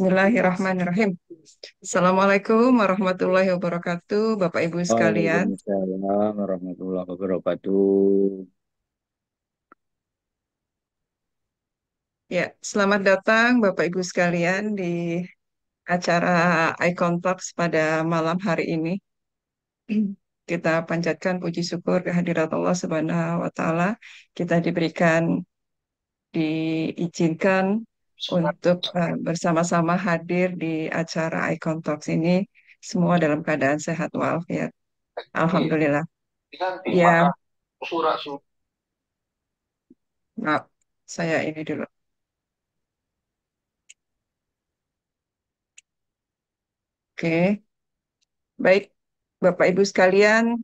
Bismillahirrahmanirrahim. Assalamualaikum warahmatullahi wabarakatuh, Bapak Ibu sekalian. Waalaikumsalam warahmatullahi wabarakatuh. Ya, selamat datang Bapak Ibu sekalian di acara Icon Talks pada malam hari ini. Kita panjatkan puji syukur kehadirat Allah Subhanahu wa Ta'ala. Kita diizinkan untuk bersama-sama hadir di acara Icon Talks ini, semua dalam keadaan sehat walafiat. Alhamdulillah. Ya, maaf, saya ini dulu. Oke, baik Bapak Ibu sekalian,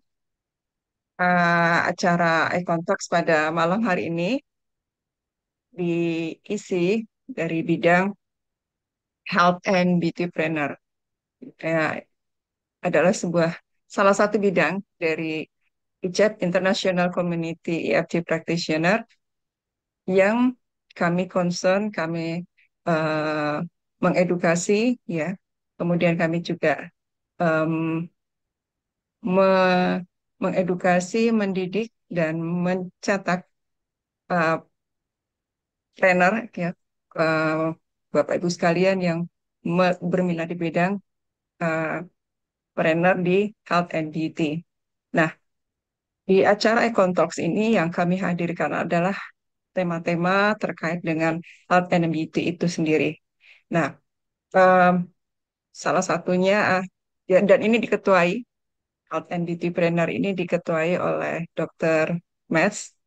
acara Icon Talks pada malam hari ini diisi dari bidang Health and Beauty Planner. Ya, adalah salah satu bidang dari ICEP International Community EFT Practitioner yang kami eh, mengedukasi, ya. Kemudian kami juga em, mengedukasi, mendidik, dan mencetak uh, trainer, ya, uh, Bapak Ibu sekalian yang berminat di bidang uh, trainer di health and beauty. Nah, di acara Econ Talks ini yang kami hadirkan adalah tema-tema terkait dengan health and beauty itu sendiri. Nah, um, salah satunya, ya, dan ini diketuai, health and beauty trainer ini diketuai oleh Dr. Mets,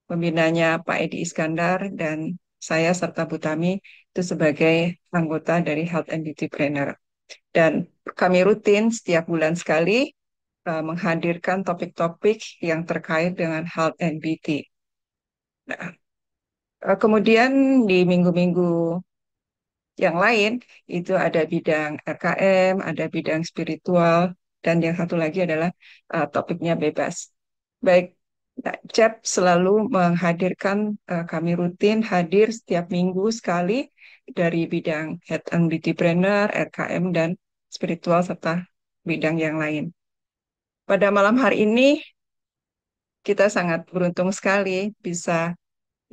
pembinanya Pak Edi Iskandar, dan saya serta Bu Tami itu sebagai anggota dari Health and Beauty Planner. Dan kami rutin setiap bulan sekali menghadirkan topik-topik yang terkait dengan health and beauty. Nah, kemudian di minggu-minggu yang lain itu ada bidang RKM, ada bidang spiritual, dan yang satu lagi adalah topiknya bebas. Baik, nah, CEP selalu menghadirkan, kami rutin hadir setiap minggu sekali dari bidang Health and Beauty Planner, RKM, dan spiritual, serta bidang yang lain. Pada malam hari ini, kita sangat beruntung sekali bisa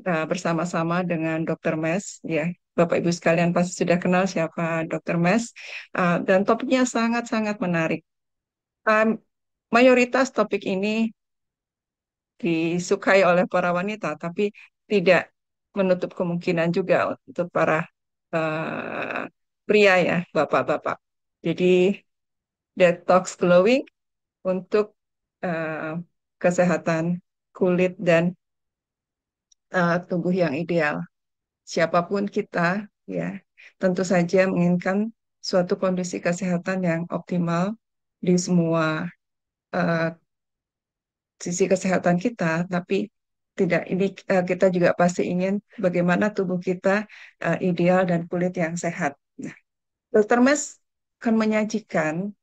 bersama-sama dengan Dr. Mes. Ya, Bapak Ibu sekalian pasti sudah kenal siapa Dr. Mes. Dan topiknya sangat-sangat menarik. Um, Mayoritas topik ini disukai oleh para wanita, tapi tidak menutup kemungkinan juga untuk para eh, pria, ya, bapak-bapak. Jadi detox glowing untuk eh, kesehatan kulit dan tubuh yang ideal. Siapapun kita, ya, tentu saja menginginkan suatu kondisi kesehatan yang optimal di semua eh, sisi kesehatan kita, tapi tidak ini, kita juga pasti ingin bagaimana tubuh kita ideal dan kulit yang sehat. Nah, Dr. Mes akan menyajikan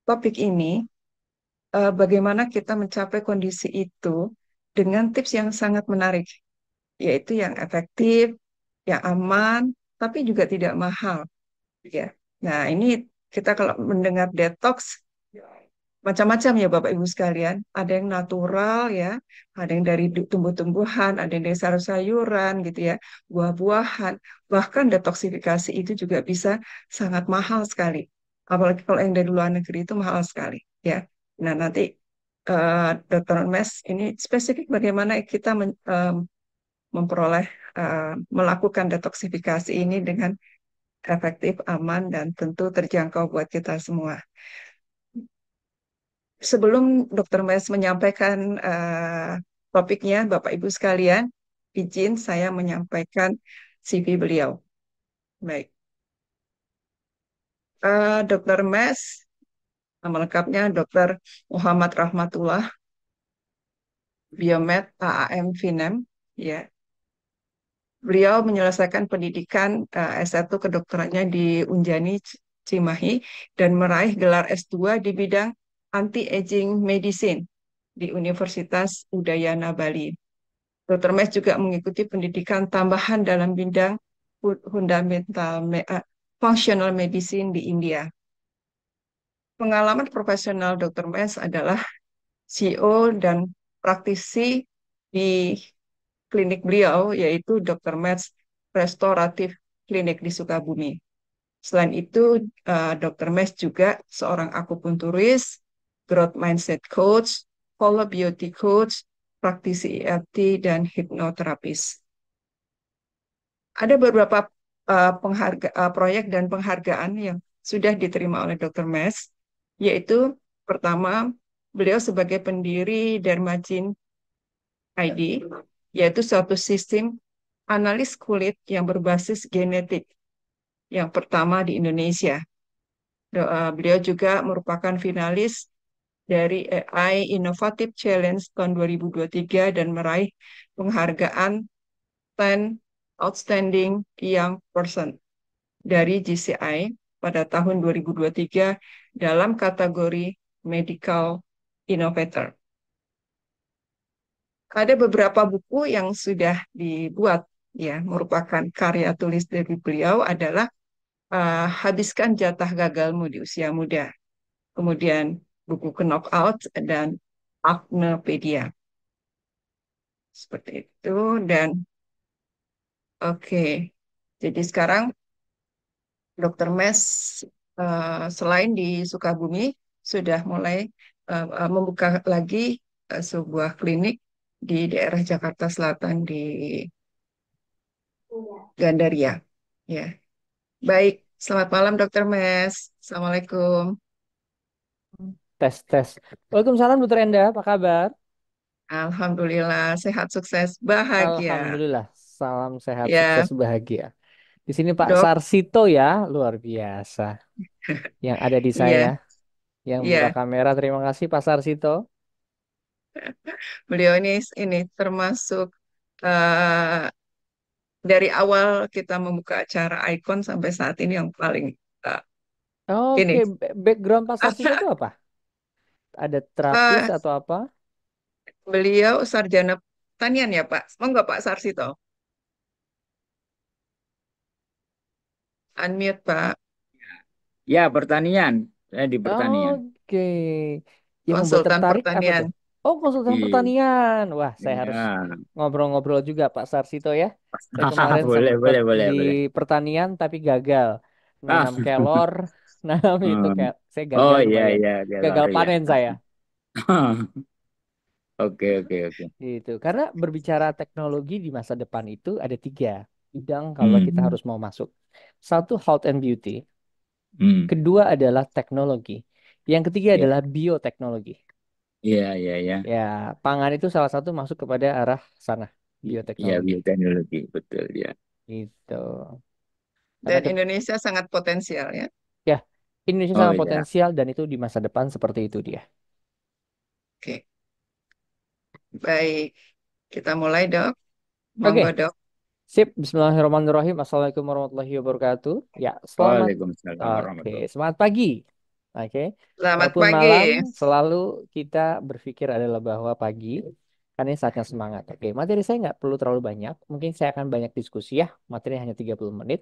topik ini, bagaimana kita mencapai kondisi itu dengan tips yang sangat menarik, yaitu yang efektif, yang aman, tapi juga tidak mahal. Ya. Nah, ini kita kalau mendengar detox, macam-macam ya Bapak Ibu sekalian. Ada yang natural, ya, ada yang dari tumbuh-tumbuhan, ada yang dari sayur-sayuran gitu ya, buah-buahan. Bahkan detoksifikasi itu juga bisa sangat mahal sekali. Apalagi kalau yang dari luar negeri itu mahal sekali, ya. Nah, nanti Dr. Mes ini spesifik bagaimana kita memperoleh, melakukan detoksifikasi ini dengan efektif, aman, dan tentu terjangkau buat kita semua. Sebelum Dr. Mes menyampaikan topiknya, Bapak Ibu sekalian, izin saya menyampaikan CV beliau. Baik, Dr. Mes, nama lengkapnya Dr. Muhammad Rahmatullah, Biomed AAM Vinem, ya. Beliau menyelesaikan pendidikan S1 kedokterannya di Unjani Cimahi dan meraih gelar S2 di bidang anti-aging medicine di Universitas Udayana Bali. Dr. Mes juga mengikuti pendidikan tambahan dalam bidang fundamental functional medicine di India. Pengalaman profesional Dr. Mes adalah CEO dan praktisi di klinik beliau, yaitu Dr. Mes Restoratif Klinik di Sukabumi. Selain itu, Dr. Mes juga seorang akupunturis, growth mindset coach, holobioti coach, praktisi EFT, dan hipnoterapis. Ada beberapa proyek dan penghargaan yang sudah diterima oleh Dr. Mes, yaitu pertama, beliau sebagai pendiri Dermagin ID, yaitu suatu sistem analis kulit yang berbasis genetik yang pertama di Indonesia. Beliau juga merupakan finalis dari AI Innovative Challenge tahun 2023 dan meraih penghargaan 10 Outstanding Young Person dari GCI pada tahun 2023 dalam kategori Medical Innovator. Ada beberapa buku yang sudah dibuat, ya, merupakan karya tulis dari beliau adalah Habiskan Jatah Gagalmu di Usia Muda. Kemudian buku Knockout dan Acnepedia. Seperti itu. Dan oke, jadi sekarang Dr. Mes selain di Sukabumi sudah mulai membuka lagi sebuah klinik di daerah Jakarta Selatan di Gandaria. Ya, baik. Selamat malam, Dr. Mes. Assalamualaikum. Tes, tes. Waalaikumsalam, Dokter Enda. Apa kabar? Alhamdulillah, sehat, sukses, bahagia. Alhamdulillah. Salam sehat, sukses, Ya, bahagia. Di sini Pak dok. Sarsito ya, luar biasa. Yang ada di saya, Iya, yang buka iya. kamera. Terima kasih Pak Sarsito. Beliau ini termasuk eh, dari awal kita membuka acara Icon sampai saat ini yang paling eh, Oke, ini. background Pak Sarsito itu apa? Ada terapis Eh, atau apa? Beliau sarjana pertanian ya Pak. Monggo Pak Sarsito. Unmute Pak. Ya, pertanian. Saya di pertanian. Oke. Yang membuat Konsultan tertarik apa pertanian. tuh? Oh, konsultan Iya. pertanian. Wah, saya harus Ya. ngobrol-ngobrol juga Pak Sarsito ya. Saya kemarin Boleh, sempat boleh, boleh, di boleh. pertanian tapi gagal Ah. nanam kelor, nanam itu Hmm. kayak saya Oh gagal iya, lumayan. iya, kelor Gagal ya. panen saya. Oke, oke, oke. Gitu. Karena berbicara teknologi di masa depan itu ada tiga bidang kalau kita Hmm. harus mau masuk. Satu health and beauty, Hmm. kedua adalah teknologi, yang ketiga Ya, adalah bioteknologi. iya, iya, iya. Ya, pangan itu salah satu masuk kepada arah sana, Iya, bioteknologi. bioteknologi, betul ya. Gitu. Karena Dan Indonesia sangat potensial ya. ya, Indonesia Oh sangat ya, potensial dan itu di masa depan seperti itu dia. Oke, baik. Kita mulai dok. Oke, Monggo dok. sip. Bismillahirrahmanirrahim. Assalamualaikum warahmatullahi wabarakatuh. Ya, selamat. Waalaikumsalam Oke, warahmatullahi. semangat pagi. Oke, Selamat walaupun malam, pagi. selalu kita berpikir adalah bahwa pagi, karena ini saatnya semangat. Oke, materi saya nggak perlu terlalu banyak. Mungkin saya akan banyak diskusi ya. Materi hanya 30 menit.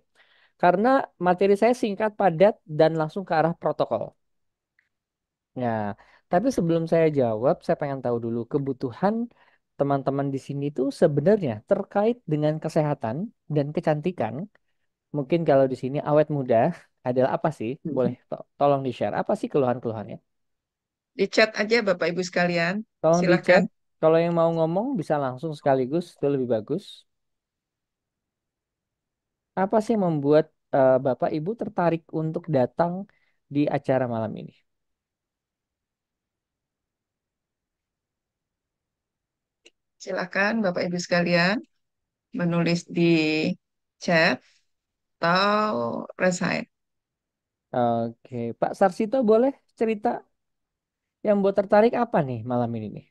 Karena materi saya singkat, padat, dan langsung ke arah protokol. Ya, tapi sebelum saya jawab, saya pengen tahu dulu kebutuhan teman-teman di sini tuh sebenarnya terkait dengan kesehatan dan kecantikan. Mungkin kalau di sini awet muda adalah apa sih? Boleh tolong di-share. Apa sih keluhan-keluhannya? Di chat aja Bapak Ibu sekalian. Tolong di Silahkan. chat. Kalau yang mau ngomong bisa langsung sekaligus, itu lebih bagus. Apa sih yang membuat Bapak Ibu tertarik untuk datang di acara malam ini? Silahkan Bapak Ibu sekalian menulis di chat atau resign. Oke, Pak Sarsito boleh cerita yang buat tertarik apa nih malam ini nih?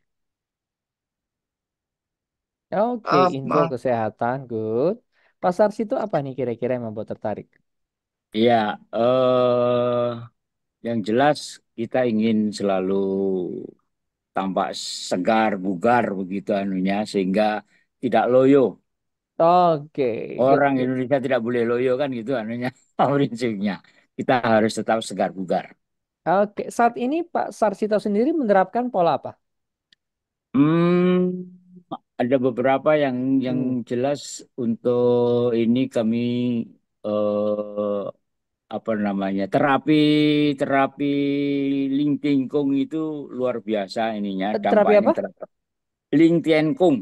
Oke, Oh, info maaf. kesehatan, good. Pak Sarsito apa nih kira-kira yang membuat tertarik? Iya, yang jelas kita ingin selalu tampak segar, bugar begitu anunya sehingga tidak loyo. Oke, good, Orang good. Indonesia tidak boleh loyo kan gitu anunya. prinsipnya. Kita harus tetap segar bugar. Oke, saat ini Pak Sarsito sendiri menerapkan pola apa? Hmm, ada beberapa yang Hmm. jelas untuk ini kami eh, apa namanya terapi terapi Lingtingkung itu luar biasa ininya Terapi dampaknya apa? terhadap Lingtiankung.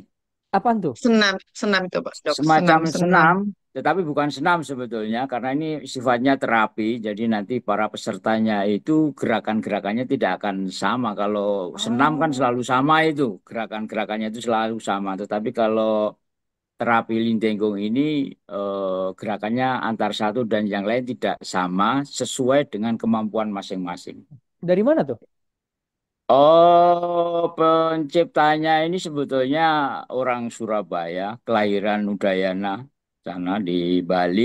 Apaan tuh? Senam, senam itu Pak, Dok. Semacam Senam, senam. senam, tetapi bukan senam sebetulnya, karena ini sifatnya terapi. Jadi nanti para pesertanya itu gerakan-gerakannya tidak akan sama. Kalau senam kan Oh, selalu sama itu, gerakan-gerakannya itu selalu sama. Tetapi kalau terapi lintenggung ini gerakannya antar satu dan yang lain tidak sama, sesuai dengan kemampuan masing-masing. dari mana tuh? Oh, penciptanya ini sebetulnya orang Surabaya, kelahiran Udayana, sana di Bali,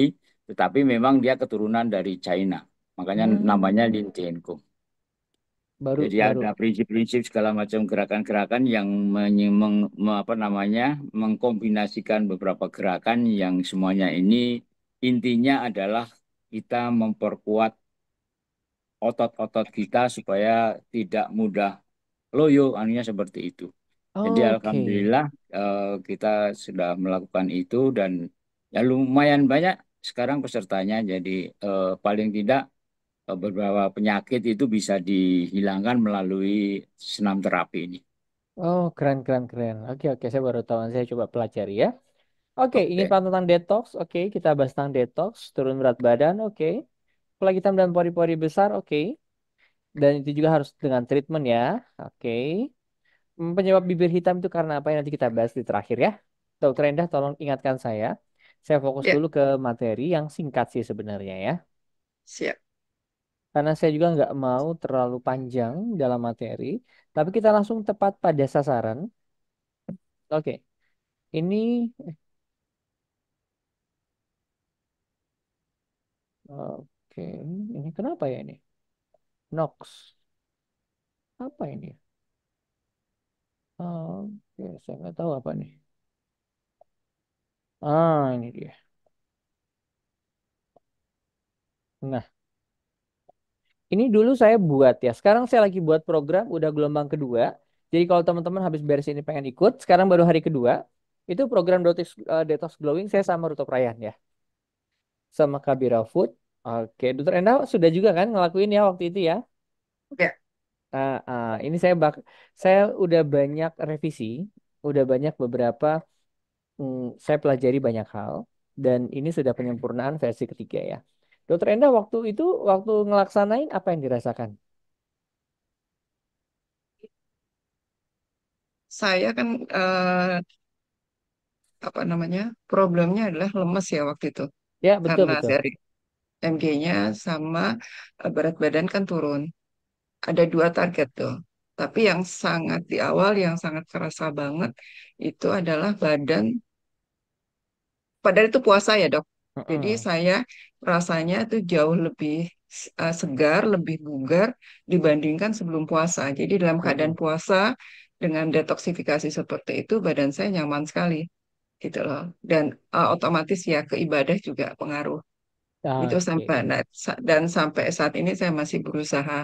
tetapi memang dia keturunan dari China. Makanya namanya Hmm, Lin Tianku. baru Jadi baru. ada prinsip-prinsip segala macam gerakan-gerakan yang apa namanya, mengkombinasikan beberapa gerakan yang semuanya ini intinya adalah kita memperkuat otot-otot kita supaya tidak mudah loyo, anunya seperti itu. Jadi Oke. alhamdulillah kita sudah melakukan itu dan ya lumayan banyak sekarang pesertanya. Jadi paling tidak beberapa penyakit itu bisa dihilangkan melalui senam terapi ini. Oh, keren keren keren. Oke oke, saya baru tahu. Saya coba pelajari ya. Oke, ingin Oke. paham tentang detox? Oke, kita bahas tentang detox, turun berat badan. Oke, kulit hitam dan pori-pori besar. Oke, dan itu juga harus dengan treatment ya. Oke. Penyebab bibir hitam itu karena apa? Yang nanti kita bahas di terakhir ya. Dokter Endah, tolong ingatkan saya. Saya fokus Ya, dulu ke materi yang singkat sih sebenarnya ya. siap. Karena saya juga nggak mau terlalu panjang dalam materi. Tapi kita langsung tepat pada sasaran. Oke, ini oke, ini kenapa ya ini? Nox. Apa ini? Oke, saya nggak tahu apa nih. Ini dia. Nah, ini dulu saya buat ya. Sekarang saya lagi buat program, udah gelombang kedua. Jadi kalau teman-teman habis beres ini pengen ikut, sekarang baru hari kedua. Itu program Detox Glowing saya sama Ruto Prayan ya. Sama Kabira Food. Oke, Dokter Enda sudah juga kan ngelakuin ya waktu itu ya. Ya, Ini saya udah banyak revisi, udah banyak beberapa, saya pelajari banyak hal dan ini sudah penyempurnaan versi ketiga ya. Dokter Enda waktu itu waktu ngelaksanain apa yang dirasakan? saya kan apa namanya? Problemnya adalah lemes ya waktu itu. Ya betul Karena betul. dari MG-nya sama berat badan kan turun. Ada dua target tuh. Tapi yang sangat di awal, yang sangat kerasa banget, itu adalah badan. Padahal itu puasa ya dok. Jadi Mm-mm. saya rasanya tuh jauh lebih segar, lebih bugar dibandingkan sebelum puasa. Jadi dalam keadaan Mm-mm. puasa dengan detoksifikasi seperti itu, badan saya nyaman sekali gitu loh. Dan otomatis ya ke ibadah juga pengaruh. Itu Oke. sampai dan sampai saat ini saya masih berusaha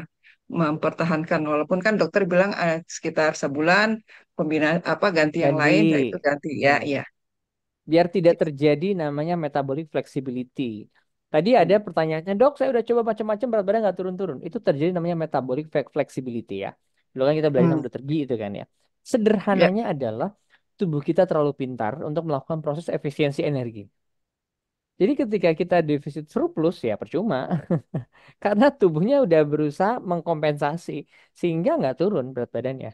mempertahankan walaupun kan dokter bilang sekitar sebulan pembinaan apa ganti yang Ganti. lain ya itu ganti ya Mm. ya. Biar tidak terjadi namanya metabolic flexibility. Tadi ada pertanyaannya, dok, saya udah coba macam-macam berat badan nggak turun-turun. Itu terjadi namanya metabolic flexibility ya. Dulu kan kita belajar Hmm, sama dokter Gi itu kan ya. ya. Sederhananya adalah tubuh kita terlalu pintar untuk melakukan proses efisiensi energi. Jadi ketika kita defisit surplus ya percuma. Karena tubuhnya udah berusaha mengkompensasi sehingga nggak turun berat badannya.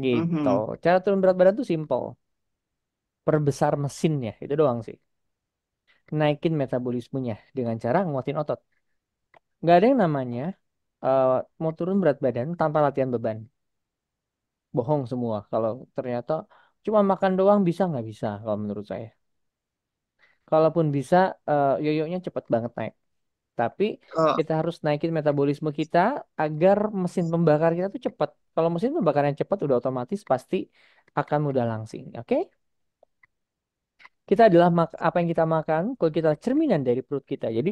Gitu. Mhm. Cara turun berat badan tuh simple. Perbesar mesinnya, itu doang sih. Naikin metabolismenya dengan cara nguatin otot. Nggak ada yang namanya eh, mau turun berat badan tanpa latihan beban. Bohong semua. Kalau ternyata cuma makan doang bisa nggak bisa kalau menurut saya. Kalaupun bisa, yoyonya cepet banget naik. Tapi Oh, kita harus naikin metabolisme kita agar mesin pembakar kita tuh cepat. Kalau mesin pembakaran cepat udah otomatis pasti akan mudah langsing. Oke? Kita adalah apa yang kita makan, kalau kita cerminan dari perut kita. Jadi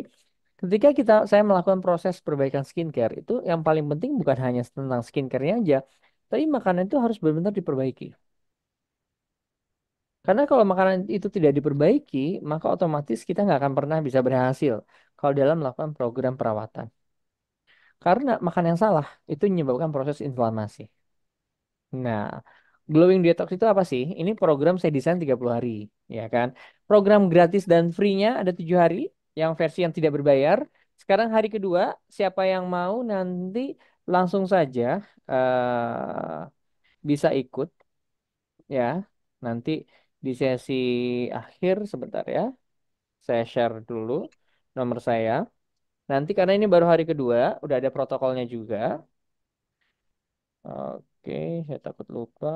ketika saya melakukan proses perbaikan skincare itu yang paling penting bukan hanya tentang skincare-nya aja, tapi makanan itu harus benar-benar diperbaiki. Karena kalau makanan itu tidak diperbaiki, maka otomatis kita nggak akan pernah bisa berhasil kalau dalam melakukan program perawatan. Karena makan yang salah itu menyebabkan proses inflamasi. Nah, Glowing Detox itu apa sih? Ini program saya desain 30 hari, ya kan? Program gratis dan free-nya ada 7 hari, yang versi yang tidak berbayar. Sekarang hari kedua, siapa yang mau nanti langsung saja bisa ikut, ya. Nanti di sesi akhir sebentar ya, saya share dulu nomor saya. Nanti karena ini baru hari kedua, udah ada protokolnya juga. Oke, saya takut lupa.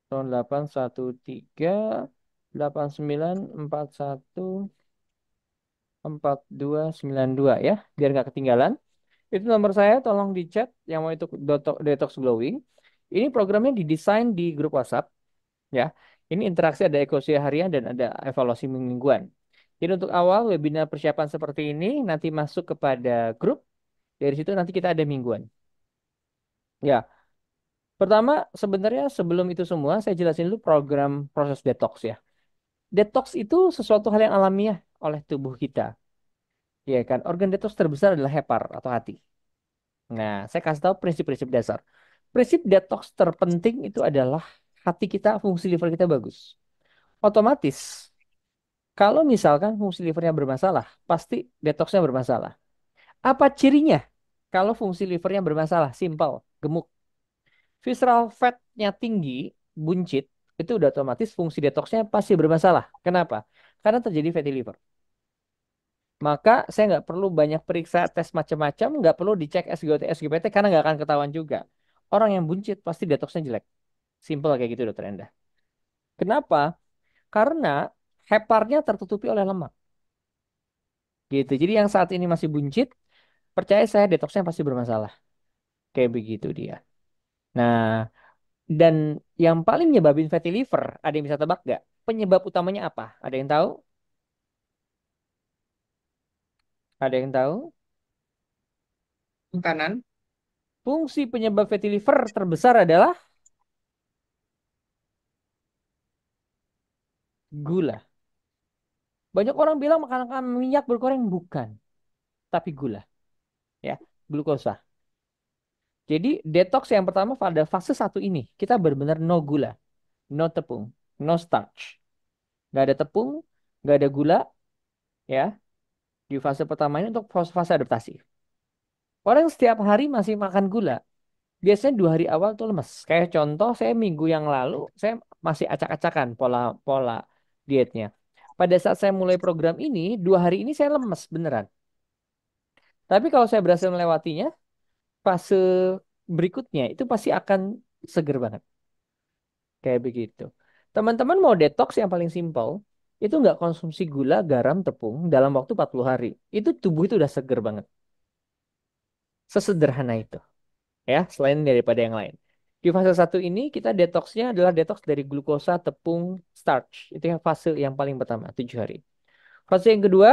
Tahun 813 8941 4292 ya, biar nggak ketinggalan. Itu nomor saya, tolong di chat yang mau itu detox glowing. Ini programnya didesain di grup WhatsApp ya. Ini interaksi, ada ekosi harian dan ada evaluasi mingguan. Jadi untuk awal webinar persiapan seperti ini nanti masuk kepada grup. Dari situ nanti kita ada mingguan. Ya, pertama sebenarnya sebelum itu semua saya jelasin dulu program proses detox ya. Detox itu sesuatu hal yang alamiah oleh tubuh kita. Ya kan, organ detox terbesar adalah hepar atau hati. Nah, saya kasih tahu prinsip-prinsip dasar. Prinsip detox terpenting itu adalah hati kita, fungsi liver kita bagus. Otomatis, kalau misalkan fungsi livernya bermasalah, pasti detoxnya bermasalah. Apa cirinya? Kalau fungsi livernya bermasalah, simpel, gemuk. Visceral fatnya tinggi, buncit, itu udah otomatis fungsi detoxnya pasti bermasalah. Kenapa? Karena terjadi fatty liver. Maka saya nggak perlu banyak periksa tes macam-macam, nggak perlu dicek SGOT, SGPT karena nggak akan ketahuan juga. Orang yang buncit pasti detoxnya jelek. Simple kayak gitu dokter Enda. Kenapa? Karena heparnya tertutupi oleh lemak. Gitu. Jadi yang saat ini masih buncit, percaya saya detoxnya pasti bermasalah. Kayak begitu dia. Nah, dan yang paling nyebabin fatty liver, ada yang bisa tebak nggak? Penyebab utamanya apa? Ada yang tahu? Ada yang tahu? Makanan. Fungsi penyebab fatty liver terbesar adalah gula. Banyak orang bilang makan minyak bergoreng, bukan, tapi gula, ya, glukosa. Jadi detox yang pertama pada fase satu ini kita benar-benar no gula, no tepung, no starch, nggak ada tepung, nggak ada gula, ya. Di fase pertama ini untuk fase adaptasi. Orang yang setiap hari masih makan gula, biasanya 2 hari awal tuh lemes. Kayak contoh, saya minggu yang lalu saya masih acak-acakan pola pola dietnya. Pada saat saya mulai program ini, 2 hari ini saya lemes beneran. Tapi kalau saya berhasil melewatinya, fase berikutnya itu pasti akan seger banget. Kayak begitu. Teman-teman mau detox yang paling simpel, itu nggak konsumsi gula, garam, tepung dalam waktu 40 hari. Itu tubuh itu udah seger banget. Sesederhana itu. Ya, selain daripada yang lain. Di fase satu ini kita detoxnya adalah detox dari glukosa, tepung, starch. Itu yang fase yang paling pertama, 7 hari. Fase yang kedua,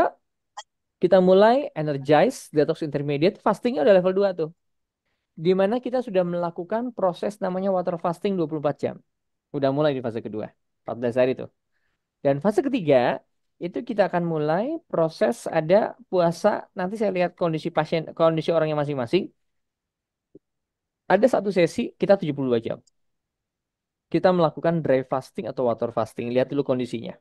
kita mulai energize, detox intermediate, fastingnya udah level 2 tuh. Di mana kita sudah melakukan proses namanya water fasting 24 jam. Udah mulai di fase kedua, 14 hari tuh. Dan fase ketiga, itu kita akan mulai proses ada puasa. Nanti saya lihat kondisi pasien, kondisi orangnya masing-masing. Ada satu sesi kita 72 jam. Kita melakukan dry fasting atau water fasting. Lihat dulu kondisinya.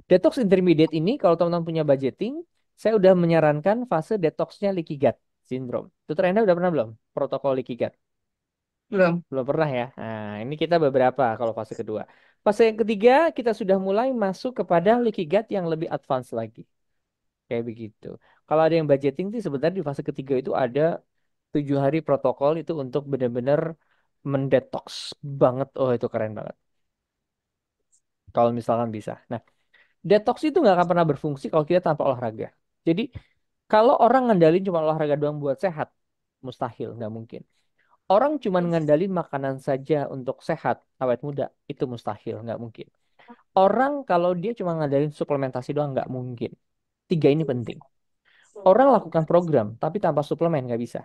Detox intermediate ini, kalau teman-teman punya budgeting, saya udah menyarankan fase detoxnya leaky gut syndrome. Itu Anda udah pernah belum? Protokol leaky gut. Belum. Belum pernah ya. Nah, ini kita beberapa kalau fase kedua. Fase yang ketiga, kita sudah mulai masuk kepada leaky gut yang lebih advance lagi. Kayak begitu. Kalau ada yang budgeting sih sebenarnya di fase ketiga itu ada 7 hari protokol itu untuk benar-benar mendetoks banget. Oh, itu keren banget. Kalau misalkan bisa. Nah, detox itu nggak akan pernah berfungsi kalau kita tanpa olahraga. Jadi, kalau orang ngandalin cuma olahraga doang buat sehat, mustahil, nggak mungkin. Orang cuma ngandalin makanan saja untuk sehat, awet muda, itu mustahil, nggak mungkin. Orang kalau dia cuma ngandalin suplementasi doang, nggak mungkin. Tiga ini penting. Orang lakukan program, tapi tanpa suplemen nggak bisa.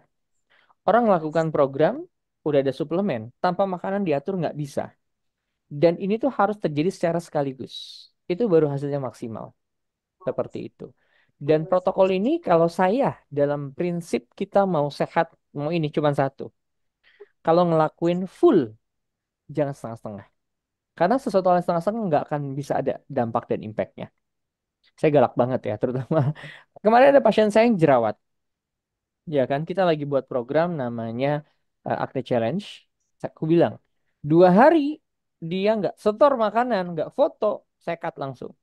Orang lakukan program, udah ada suplemen, tanpa makanan diatur nggak bisa. Dan ini tuh harus terjadi secara sekaligus. Itu baru hasilnya maksimal. Seperti itu. Dan protokol ini kalau saya dalam prinsip kita mau sehat, mau ini cuma satu. Kalau ngelakuin full, jangan setengah-setengah. Karena sesuatu hal yang setengah-setengah nggak akan bisa ada dampak dan impactnya. Saya galak banget ya, terutama kemarin ada pasien saya yang jerawat. Ya kan, kita lagi buat program namanya Acne Challenge. Aku bilang, 2 hari dia nggak setor makanan, nggak foto, saya cut langsung.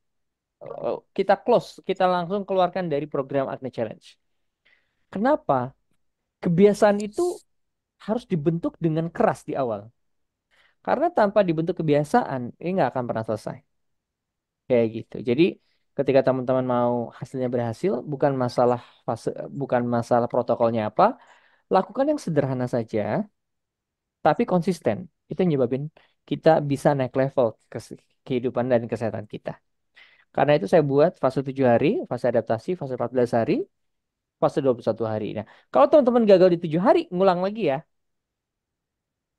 Kita close, kita langsung keluarkan dari program Acne Challenge. Kenapa? Kebiasaan itu harus dibentuk dengan keras di awal. Karena tanpa dibentuk kebiasaan, ini nggak akan pernah selesai. Kayak gitu. Jadi ketika teman-teman mau hasilnya berhasil, bukan masalah protokolnya apa, lakukan yang sederhana saja, tapi konsisten. Itu yang nyebabin kita bisa naik level kehidupan dan kesehatan kita. Karena itu saya buat fase 7 hari, fase adaptasi, fase 14 hari, fase 21 hari. Nah, kalau teman-teman gagal di 7 hari, ngulang lagi ya.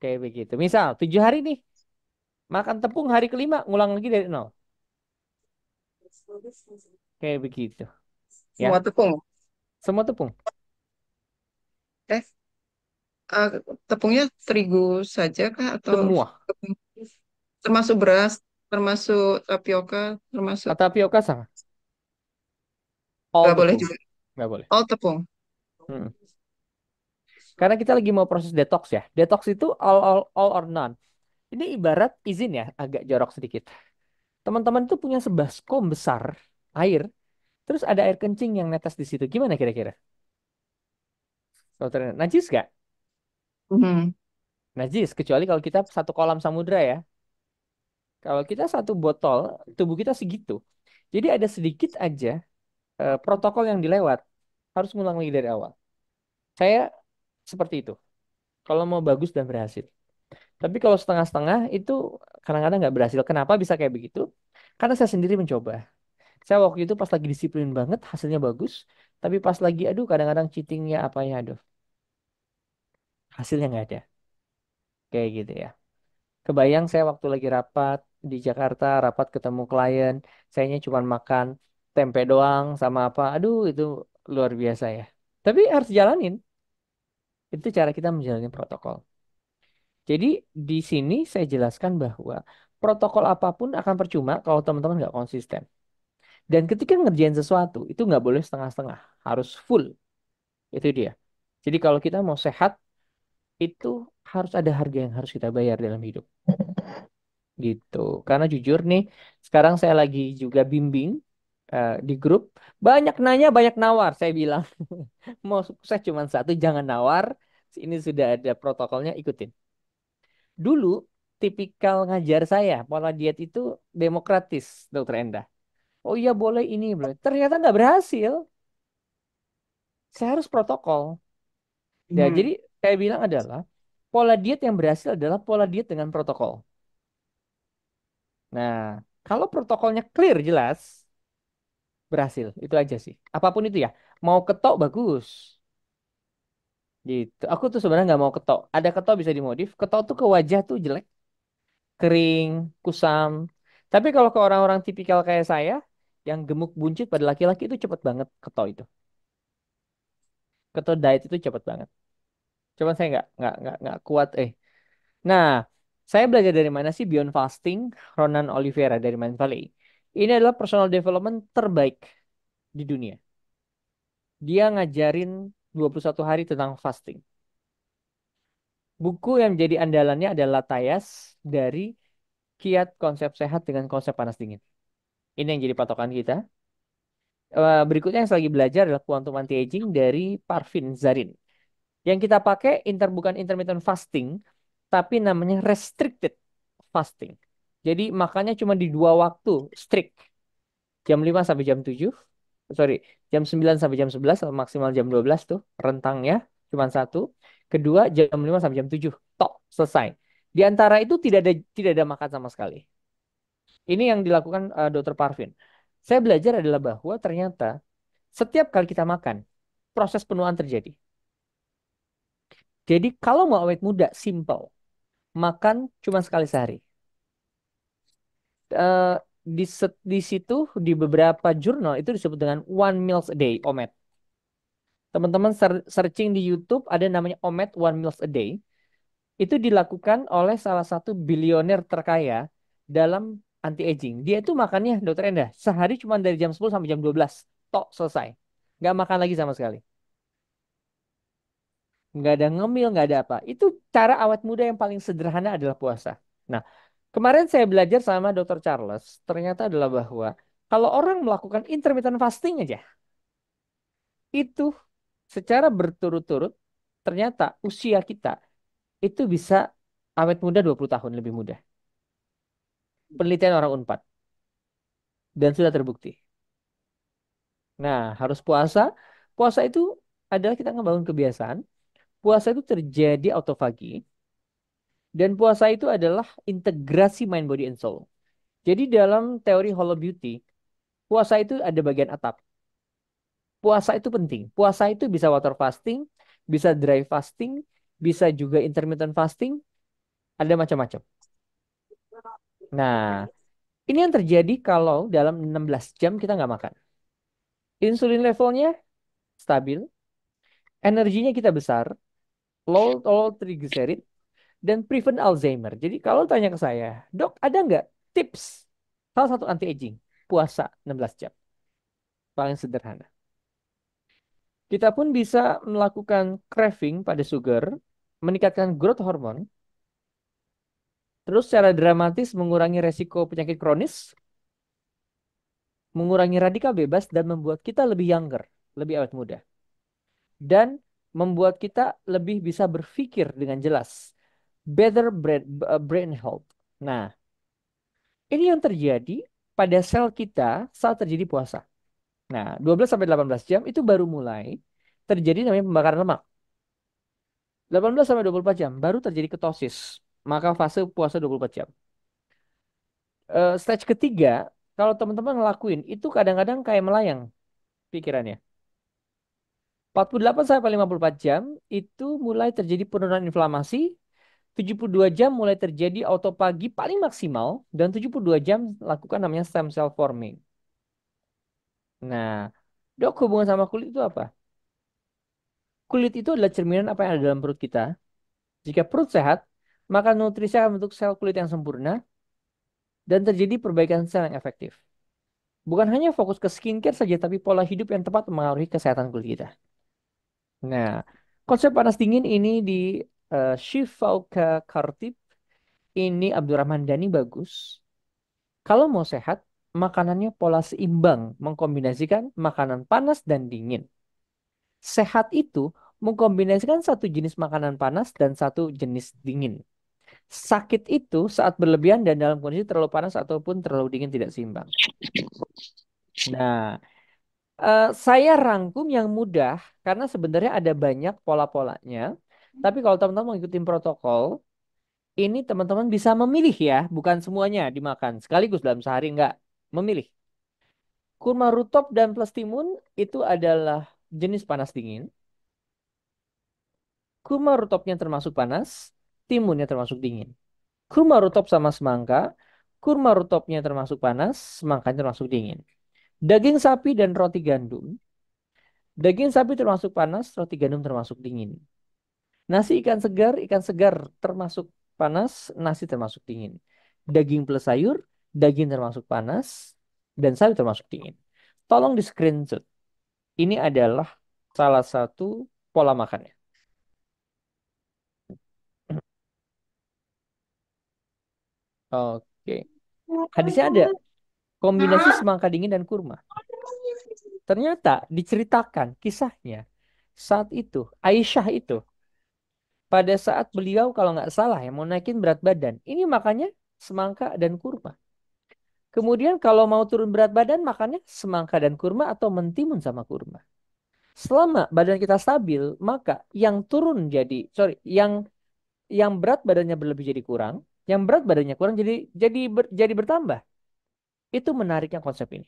Kayak begitu. Misal, 7 hari nih, makan tepung hari kelima, ngulang lagi dari nol. Kayak begitu. Ya, Semua tepung. semua tepung. Eh, ah, tepungnya terigu saja kah atau Semua. tepung- termasuk beras, termasuk tapioka, termasuk Tapioka sama. All boleh tepung. juga. Nggak boleh. Oh, tepung. Hmm. Karena kita lagi mau proses detox ya. Detox itu all or none. Ini ibarat izin ya, agak jorok sedikit. Teman-teman tuh punya sebaskom besar air, terus ada air kencing yang netes di situ. Gimana kira-kira? Dokter, najis gak? Mhm. Najis, kecuali kalau kita satu kolam samudra ya. Kalau kita satu botol, tubuh kita segitu. Jadi ada sedikit aja protokol yang dilewat. Harus ngulang lagi dari awal. Saya seperti itu. Kalau mau bagus dan berhasil. Tapi kalau setengah-setengah itu kadang-kadang nggak berhasil. Kenapa bisa kayak begitu? Karena saya sendiri mencoba. Saya waktu itu pas lagi disiplin banget, hasilnya bagus. Tapi pas lagi, aduh kadang-kadang cheatingnya apa ya, aduh. Hasilnya nggak ada. Kayak gitu ya. Kebayang saya waktu lagi rapat di Jakarta, rapat ketemu klien. Sayanya cuma makan tempe doang sama apa. Aduh itu luar biasa ya. Tapi harus jalanin. Itu cara kita menjalani protokol. Jadi di sini saya jelaskan bahwa protokol apapun akan percuma kalau teman-teman nggak konsisten. Dan ketika ngerjain sesuatu itu nggak boleh setengah-setengah, harus full. Itu dia. Jadi kalau kita mau sehat itu harus ada harga yang harus kita bayar dalam hidup. Gitu. Karena jujur nih, sekarang saya lagi juga bimbing di grup. Banyak nanya, banyak nawar. Saya bilang mau sukses cuma satu, jangan nawar. Ini sudah ada protokolnya, ikutin. Dulu tipikal ngajar saya pola diet itu demokratis, Dokter Endah. Oh iya boleh ini boleh. Ternyata nggak berhasil. Saya harus protokol. Ya Mhm. jadi saya bilang adalah pola diet yang berhasil adalah pola diet dengan protokol. Nah kalau protokolnya clear jelas berhasil itu aja sih. Apapun itu ya. Mau ketok bagus. Gitu. Aku tuh sebenarnya nggak mau ketok. Ada ketok bisa dimodif. Ketok tuh ke wajah tuh jelek, kering, kusam. Tapi kalau ke orang-orang tipikal kayak saya, yang gemuk buncit pada laki-laki itu cepet banget ketok itu. Ketok diet itu cepet banget. Cuman saya nggak kuat. Nah, saya belajar dari mana sih Beyond Fasting, Ronan Oliveira dari Mind Valley. Ini adalah personal development terbaik di dunia. Dia ngajarin 21 hari tentang fasting. Buku yang menjadi andalannya adalah Tayas dari Kiat Konsep Sehat dengan Konsep Panas Dingin. Ini yang jadi patokan kita. Berikutnya yang saya lagi belajar adalah Quantum Anti-Aging dari Parvin Zarin. Yang kita pakai bukan intermittent fasting, tapi namanya restricted fasting. Jadi makannya cuma di 2 waktu strict. Jam 5 sampai jam 7. Sorry, jam 9 sampai jam 11 atau maksimal jam 12 tuh rentangnya cuma satu. kedua jam 5 sampai jam 7. Tok, selesai. Di antara itu tidak ada makan sama sekali. Ini yang dilakukan Dr. Parvin. Saya belajar adalah bahwa ternyata setiap kali kita makan, proses penuaan terjadi. Jadi kalau mau awet muda, simple. Makan cuma sekali sehari. Eh, di situ di beberapa jurnal itu disebut dengan one meals a day, OMAD. Teman-teman searching di YouTube ada namanya OMAD, one meals a day. Itu dilakukan oleh salah satu bilioner terkaya dalam anti aging. Dia itu makannya, Dokter Endah, sehari cuma dari jam 10 sampai jam 12. Tok, selesai. Nggak makan lagi sama sekali. Nggak ada ngemil, nggak ada apa. Itu cara awet muda yang paling sederhana adalah puasa. Nah, kemarin saya belajar sama Dokter Charles, ternyata adalah bahwa kalau orang melakukan intermittent fasting aja, itu secara berturut-turut, ternyata usia kita itu bisa awet muda 20 tahun lebih muda. Penelitian orang Unpad. Dan sudah terbukti. Nah, harus puasa. Puasa itu adalah kita ngebangun kebiasaan. Puasa itu terjadi autofagi. Dan puasa itu adalah integrasi mind, body, and soul. Jadi dalam teori Hollow Beauty, puasa itu ada bagian atap. Puasa itu penting. Puasa itu bisa water fasting, bisa dry fasting, bisa juga intermittent fasting, ada macam-macam. Nah, ini yang terjadi kalau dalam 16 jam kita nggak makan. Insulin levelnya stabil, energinya kita besar, low triglycerid, dan prevent Alzheimer. Jadi kalau tanya ke saya, dok ada nggak tips salah satu anti aging? Puasa 16 jam. Paling sederhana. Kita pun bisa melakukan craving pada sugar, meningkatkan growth hormone, terus secara dramatis mengurangi resiko penyakit kronis, mengurangi radikal bebas, dan membuat kita lebih younger, lebih awet muda. Dan membuat kita lebih bisa berpikir dengan jelas. Better brain health. Nah, ini yang terjadi pada sel kita saat terjadi puasa. Nah, 12 sampai 18 jam itu baru mulai terjadi namanya pembakaran lemak. 18 sampai 24 jam baru terjadi ketosis. Maka fase puasa 24 jam. Stage ketiga, kalau teman-teman ngelakuin itu kadang-kadang kayak melayang pikirannya. 48 sampai 54 jam itu mulai terjadi penurunan inflamasi. 72 jam mulai terjadi autopagi paling maksimal dan 72 jam lakukan namanya stem cell forming. Nah, dok, hubungan sama kulit itu apa? Kulit itu adalah cerminan apa yang ada dalam perut kita. Jika perut sehat, maka nutrisi akan membentuk sel kulit yang sempurna dan terjadi perbaikan sel yang efektif. Bukan hanya fokus ke skincare saja, tapi pola hidup yang tepat mempengaruhi kesehatan kulit kita. Nah, konsep panas dingin ini di Shifauka Khartib, ini Abdurrahman Dhani bagus. Kalau mau sehat, makanannya pola seimbang, mengkombinasikan makanan panas dan dingin. Sehat itu mengkombinasikan satu jenis makanan panas dan satu jenis dingin. Sakit itu saat berlebihan dan dalam kondisi terlalu panas ataupun terlalu dingin tidak seimbang. Nah, saya rangkum yang mudah karena sebenarnya ada banyak pola-polanya. Tapi kalau teman-teman mau ikutin protokol, ini teman-teman bisa memilih ya, bukan semuanya dimakan sekaligus dalam sehari, enggak. Memilih. Kurma rutop dan plus timun itu adalah jenis panas dingin. Kurma rutopnya termasuk panas, timunnya termasuk dingin. Kurma rutop sama semangka, kurma rutopnya termasuk panas, semangkanya termasuk dingin. Daging sapi dan roti gandum. Daging sapi termasuk panas, roti gandum termasuk dingin. Nasi ikan segar termasuk panas, nasi termasuk dingin. Daging plus sayur, daging termasuk panas, dan sayur termasuk dingin. Tolong di screenshot. Ini adalah salah satu pola makannya. Oke. Hadisnya ada kombinasi semangka dingin dan kurma. Ternyata diceritakan kisahnya saat itu Aisyah itu pada saat beliau kalau nggak salah ya mau naikin berat badan, ini makannya semangka dan kurma. Kemudian kalau mau turun berat badan makannya semangka dan kurma atau mentimun sama kurma. Selama badan kita stabil, maka yang turun jadi, sorry, yang berat badannya berlebih jadi kurang, yang berat badannya kurang jadi bertambah. Itu menariknya konsep ini.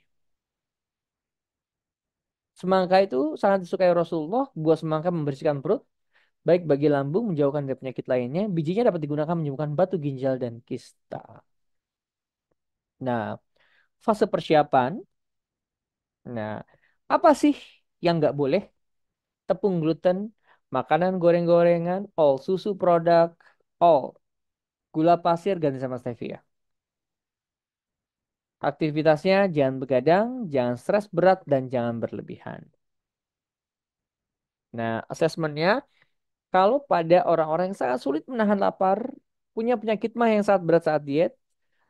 Semangka itu sangat disukai Rasulullah. Buah semangka membersihkan perut, baik bagi lambung, menjauhkan dari penyakit lainnya. Bijinya dapat digunakan menyembuhkan batu ginjal dan kista. Nah, fase persiapan. Nah, apa sih yang nggak boleh? Tepung gluten, makanan goreng-gorengan, all susu produk, all gula pasir ganti sama stevia. Aktivitasnya jangan begadang, jangan stres berat, dan jangan berlebihan. Nah, asesmennya, kalau pada orang-orang yang sangat sulit menahan lapar, punya penyakit mah yang sangat berat saat diet,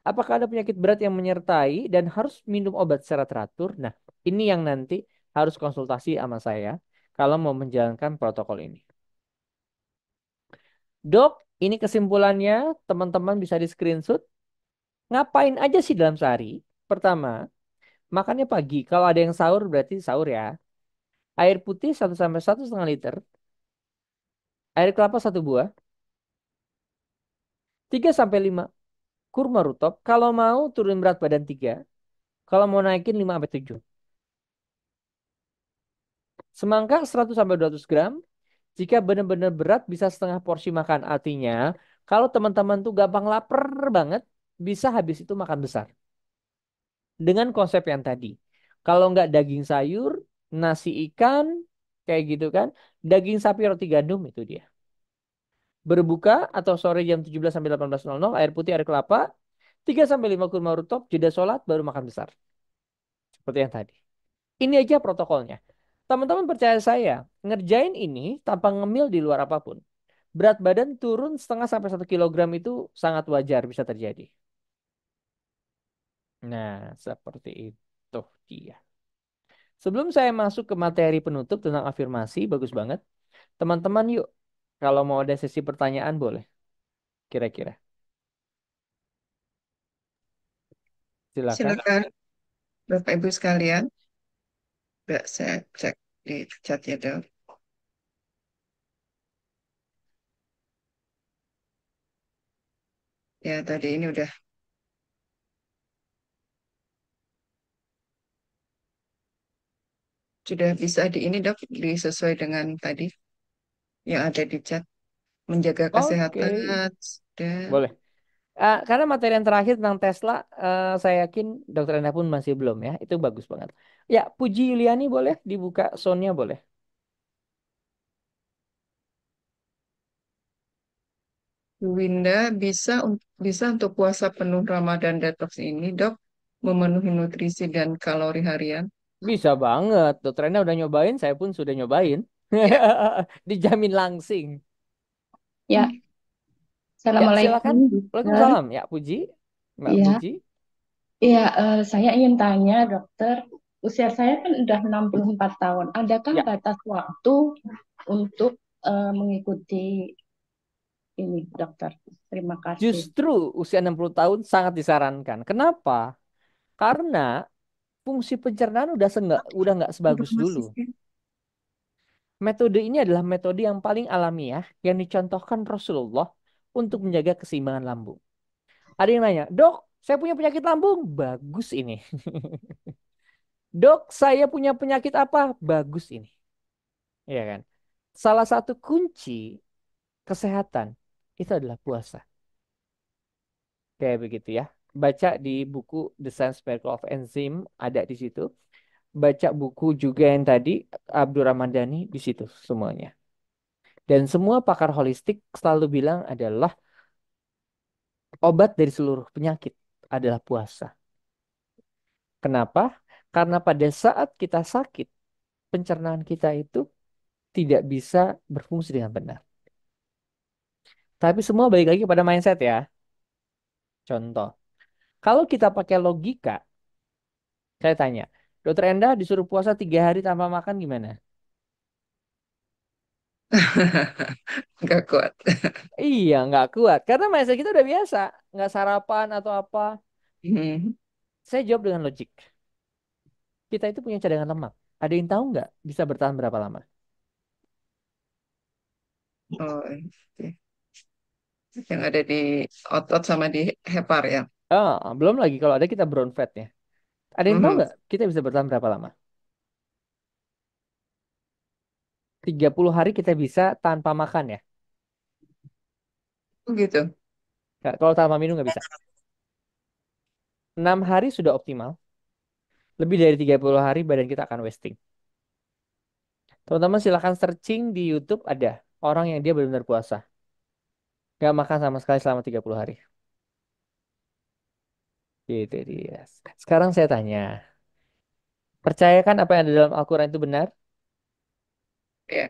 apakah ada penyakit berat yang menyertai dan harus minum obat secara teratur? Nah, ini yang nanti harus konsultasi sama saya kalau mau menjalankan protokol ini. Dok, ini kesimpulannya, teman-teman bisa di screenshot. Ngapain aja sih dalam sehari? Pertama, makannya pagi. Kalau ada yang sahur berarti sahur ya. Air putih 1 sampai 1,5 liter. Air kelapa 1 buah. 3 sampai 5 kurma rutop. Kalau mau turun berat badan 3. Kalau mau naikin 5 sampai 7. Semangka 100 sampai 200 gram. Jika benar-benar berat bisa setengah porsi makan. Artinya kalau teman-teman tuh gampang lapar banget. Bisa habis itu makan besar. Dengan konsep yang tadi. Kalau nggak daging sayur, nasi ikan, kayak gitu kan. Daging sapi roti gandum itu dia. Berbuka atau sore jam 17 sampai 18:00 air putih, air kelapa, 3 sampai 5 kurma rutop, jeda sholat, baru makan besar. Seperti yang tadi. Ini aja protokolnya. Teman-teman percaya saya, ngerjain ini tanpa ngemil di luar apapun. Berat badan turun setengah sampai 1 kilogram itu sangat wajar bisa terjadi. Nah, seperti itu dia. Sebelum saya masuk ke materi penutup tentang afirmasi, bagus banget. Teman-teman yuk, kalau mau ada sesi pertanyaan boleh, kira-kira. Silakan. Silakan Bapak Ibu sekalian. Mbak, saya cek di chat ya, Dok. Ya, tadi ini sudah bisa di ini, Dok, disesuai dengan tadi yang ada di chat. Menjaga Oke, kesehatan, sudah. boleh. Karena materi yang terakhir tentang Tesla, saya yakin Dokter Enda pun masih belum ya. Itu bagus banget. Ya, Puji Yuliani boleh dibuka soundnya boleh. Winda bisa untuk puasa penuh Ramadan detox ini, Dok, memenuhi nutrisi dan kalori harian. Bisa banget. Dokter Enda udah nyobain, saya pun sudah nyobain. Ya, Dijamin langsing. Ya, Ya, silakan. Assalamualaikum, dokter. Waalaikumsalam. Ya, Puji. Mbak Iya, Puji. iya, saya ingin tanya, dokter, usia saya kan udah 64 tahun. Adakah Ya, batas waktu untuk mengikuti ini, dokter? Terima kasih. justru usia 60 tahun sangat disarankan. Kenapa? Karena fungsi pencernaan udah nggak sebagus dulu. informasinya. Metode ini adalah metode yang paling alamiah yang dicontohkan Rasulullah untuk menjaga keseimbangan lambung. Ada yang nanya, dok, saya punya penyakit lambung. Bagus ini. Dok, saya punya penyakit apa? Bagus ini. Iya kan? Salah satu kunci kesehatan itu adalah puasa. Kayak begitu ya. Baca di buku The Science Miracle of Enzyme ada di situ. Baca buku juga yang tadi Abdul Ramadhani di situ semuanya. Dan semua pakar holistik selalu bilang adalah obat dari seluruh penyakit adalah puasa. Kenapa? Karena pada saat kita sakit, pencernaan kita itu tidak bisa berfungsi dengan benar. Tapi semua balik lagi pada mindset ya. Contoh, kalau kita pakai logika, saya tanya, Dokter Enda disuruh puasa 3 hari tanpa makan gimana? Nggak kuat. Iya, nggak kuat. Karena mindset kita udah biasa. Nggak sarapan atau apa. Hmm. Saya jawab dengan logik. Kita itu punya cadangan lemak. Ada yang tahu nggak bisa bertahan berapa lama? Oh, oke. Yang ada di otot sama di hepar ya. Belum lagi kalau ada kita brown fat ya. Ada yang tahu Mhm. nggak kita bisa bertahan berapa lama? 30 hari kita bisa tanpa makan ya. Oh, gitu. Kalau tanpa minum nggak bisa. 6 hari sudah optimal. Lebih dari 30 hari badan kita akan wasting. Teman-teman silahkan searching di YouTube, ada orang yang dia benar-benar puasa. Nggak makan sama sekali selama 30 hari. Gitu dia. Sekarang saya tanya, percayakan apa yang ada dalam Al-Quran itu benar? Ya.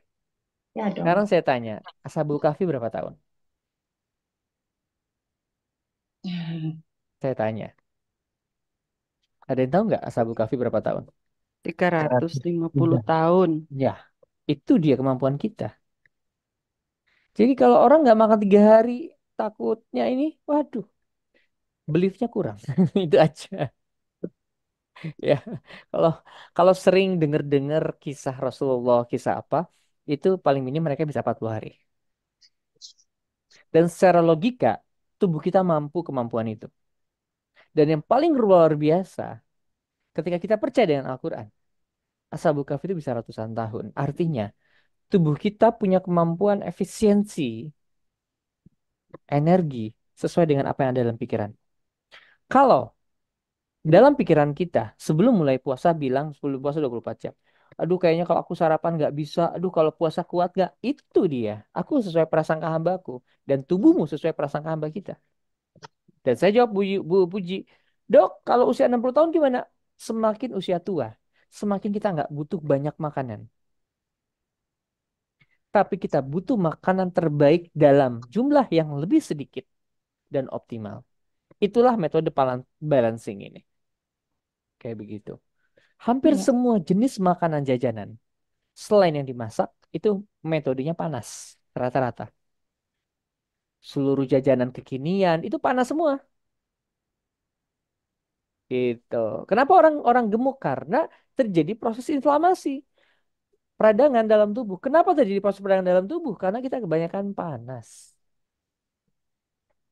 Ya Sekarang dong. saya tanya, Ashabul Kahfi berapa tahun? Saya tanya, ada yang tahu nggak Ashabul Kahfi berapa tahun? 350 tahun. Ya, itu dia kemampuan kita. Jadi kalau orang nggak makan 3 hari, takutnya ini, waduh, beliefnya kurang. Itu aja. Ya, kalau kalau sering dengar-dengar kisah Rasulullah, kisah apa, itu paling minim mereka bisa 40 hari. Dan secara logika, tubuh kita mampu kemampuan itu. Dan yang paling luar biasa, ketika kita percaya dengan Al-Quran, Ashabul Kahfi itu bisa ratusan tahun. Artinya, tubuh kita punya kemampuan efisiensi energi sesuai dengan apa yang ada dalam pikiran. Kalau dalam pikiran kita, sebelum mulai puasa bilang sebelum puasa 24 jam. Aduh kayaknya kalau aku sarapan nggak bisa. Aduh kalau puasa kuat nggak? Itu dia. Aku sesuai prasangka hambaku. Dan tubuhmu sesuai prasangka hamba kita. Dan saya jawab Bu Puji. Dok, kalau usia 60 tahun gimana? Semakin usia tua, semakin kita nggak butuh banyak makanan. Tapi kita butuh makanan terbaik dalam jumlah yang lebih sedikit dan optimal. Itulah metode balancing ini. Kayak begitu. Hampir Ya. semua jenis makanan jajanan selain yang dimasak itu metodenya panas rata-rata. Seluruh jajanan kekinian itu panas semua. Gitu. Kenapa orang-orang gemuk? Karena terjadi proses inflamasi peradangan dalam tubuh. Kenapa terjadi proses peradangan dalam tubuh? Karena kita kebanyakan panas.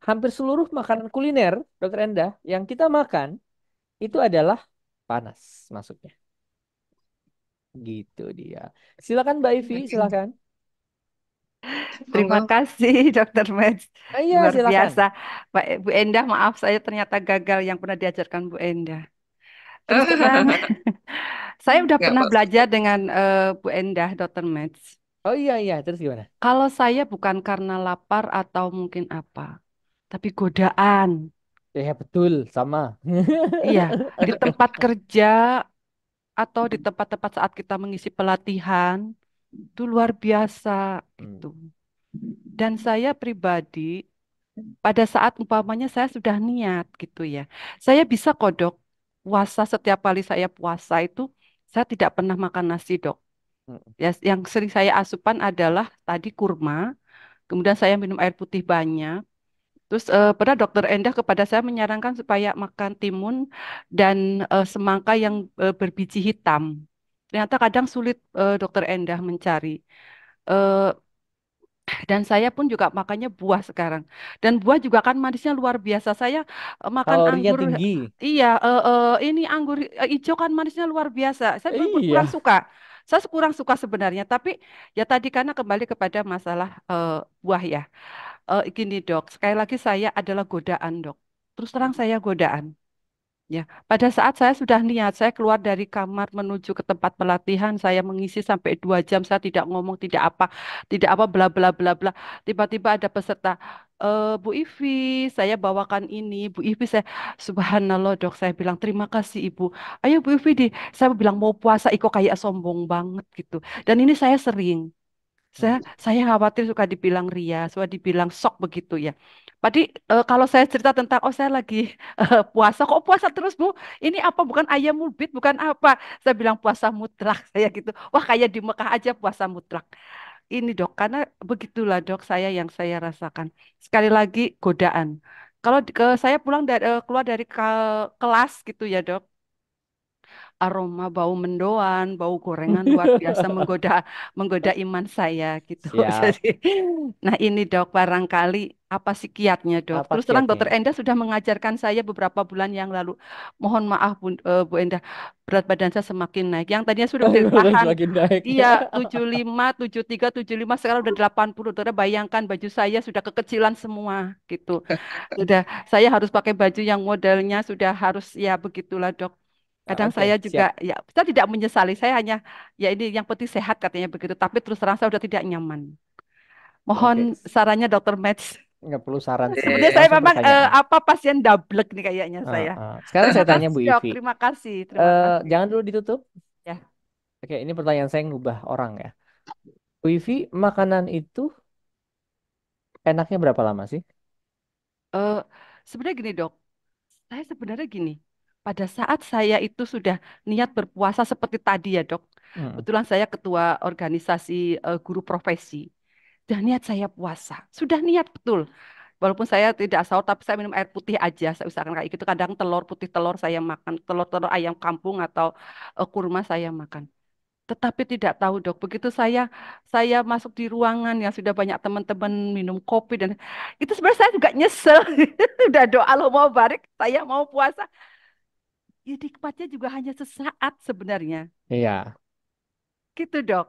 Hampir seluruh makanan kuliner, Dokter Endah, yang kita makan itu adalah panas masuknya. Gitu dia. Silakan Mbak Ivi, silakan. Terima Monggo. kasih, Dokter Meds. Iya, Luar silakan. biasa. Bu Endah, maaf saya ternyata gagal yang pernah diajarkan Bu Endah. Terus terang, saya udah Nggak pernah apa-apa. belajar dengan Bu Endah, Dokter Meds. Oh iya, iya. Terus gimana? Kalau saya bukan karena lapar atau mungkin apa, tapi godaan. Ya betul, sama. Iya, di tempat kerja atau di tempat-tempat saat kita mengisi pelatihan, itu luar biasa Hmm. gitu. Dan saya pribadi pada saat umpamanya saya sudah niat gitu ya. Saya bisa kodok puasa setiap kali saya puasa itu saya tidak pernah makan nasi dok. Hmm. Ya, yang sering saya asupan adalah tadi kurma, kemudian saya minum air putih banyak. Terus pernah dokter Endah kepada saya menyarankan supaya makan timun dan semangka yang berbiji hitam. Ternyata kadang sulit dokter Endah mencari. Eh, Dan saya pun juga makannya buah sekarang. Dan buah juga kan manisnya luar biasa. Saya makan Kalorinya anggur, tinggi. iya, ini anggur hijau kan manisnya luar biasa. Saya kurang Iya. suka. Saya kurang suka sebenarnya. Tapi ya tadi karena kembali kepada masalah buah ya. Gini dok, sekali lagi saya adalah godaan dok. Terus terang saya godaan. Ya, pada saat saya sudah niat, saya keluar dari kamar menuju ke tempat pelatihan, saya mengisi sampai 2 jam, saya tidak ngomong, tidak apa, bla bla bla bla. Tiba-tiba ada peserta, Bu Ivi, saya bawakan ini, Bu Ivi, saya, subhanallah dok, saya bilang terima kasih Ibu. Ayo Bu Ivi, saya bilang mau puasa, iko kayak sombong banget gitu. Dan ini saya sering. Saya khawatir suka dibilang ria, suka dibilang sok begitu ya. Tadi kalau saya cerita tentang oh saya lagi puasa, kok puasa terus Bu? Ini apa bukan ayam mulbit, bukan apa? Saya bilang puasa mutlak saya gitu. Wah kayak di Mekah aja puasa mutlak. Ini dok, karena begitulah dok saya yang saya rasakan. Sekali lagi godaan. Kalau saya pulang dari keluar dari kelas gitu ya dok. aroma bau mendoan, bau gorengan luar biasa menggoda iman saya gitu. Siap. Jadi, nah ini dok barangkali apa sih kiatnya dok? Apa Terus terang kiatnya? dokter Enda sudah mengajarkan saya beberapa bulan yang lalu. Mohon maaf Bu Enda, berat badan saya semakin naik. Yang tadinya sudah bisa Terus tahan, makin naik. iya 75, 73, 75, sekarang udah 80. Dokter bayangkan baju saya sudah kekecilan semua gitu. Sudah saya harus pakai baju yang modelnya sudah harus ya begitulah dok. Kadang Oke, saya juga siap. ya saya tidak menyesali, saya hanya ya ini yang penting sehat katanya begitu, tapi terus terang saya sudah tidak nyaman. Mohon Oke, sarannya Dokter Max. nggak perlu saran sih. Sebenarnya saya Langsung memang pertanyaan. apa pasien double nih kayaknya saya. Sekarang Terima saya tanya kasih Bu dok, Ivi. terima kasih, terima kasih. Jangan dulu ditutup. Ya, Oke, ini pertanyaan saya ngubah orang ya. Bu Ivi, makanan itu enaknya berapa lama sih? eh, sebenarnya gini dok, saya sebenarnya gini. Pada saat saya itu sudah niat berpuasa seperti tadi ya dok. Hmm. Kebetulan saya ketua organisasi guru profesi. Dan niat saya puasa. Sudah niat betul. Walaupun saya tidak sahur, tapi saya minum air putih aja. Saya usahakan kayak gitu. Kadang telur putih telur saya makan. Telur-telur ayam kampung atau kurma saya makan. Tetapi tidak tahu dok, begitu saya masuk di ruangan yang sudah banyak teman-teman minum kopi dan itu sebenarnya saya juga nyesel. Udah doa Allah mau barik, saya mau puasa. Ya nikmatnya juga hanya sesaat sebenarnya. Iya. Gitu dok.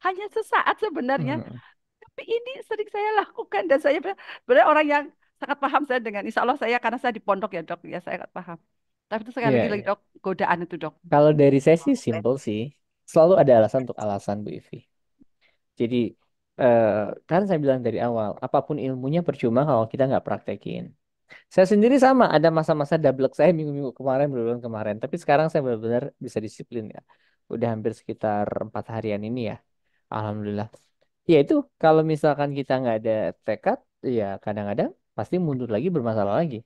Hanya sesaat sebenarnya. Hmm. Tapi ini sering saya lakukan dan saya sebenarnya orang yang sangat paham saya dengan insya Allah saya karena saya di pondok ya dok ya saya sangat paham. Tapi itu sekali Iya, lagi iya. dok godaan itu dok. Kalau dari saya sih simple sih. Selalu ada alasan untuk alasan Bu Ivi. Jadi eh, kan saya bilang dari awal, apapun ilmunya percuma kalau kita nggak praktekin. Saya sendiri sama, ada masa-masa double saya minggu-minggu kemarin, bulan kemarin. Tapi sekarang saya benar-benar bisa disiplin ya. Udah hampir sekitar 4 harian ini ya. Alhamdulillah. Ya itu, kalau misalkan kita nggak ada tekad, ya kadang-kadang pasti mundur lagi, bermasalah lagi.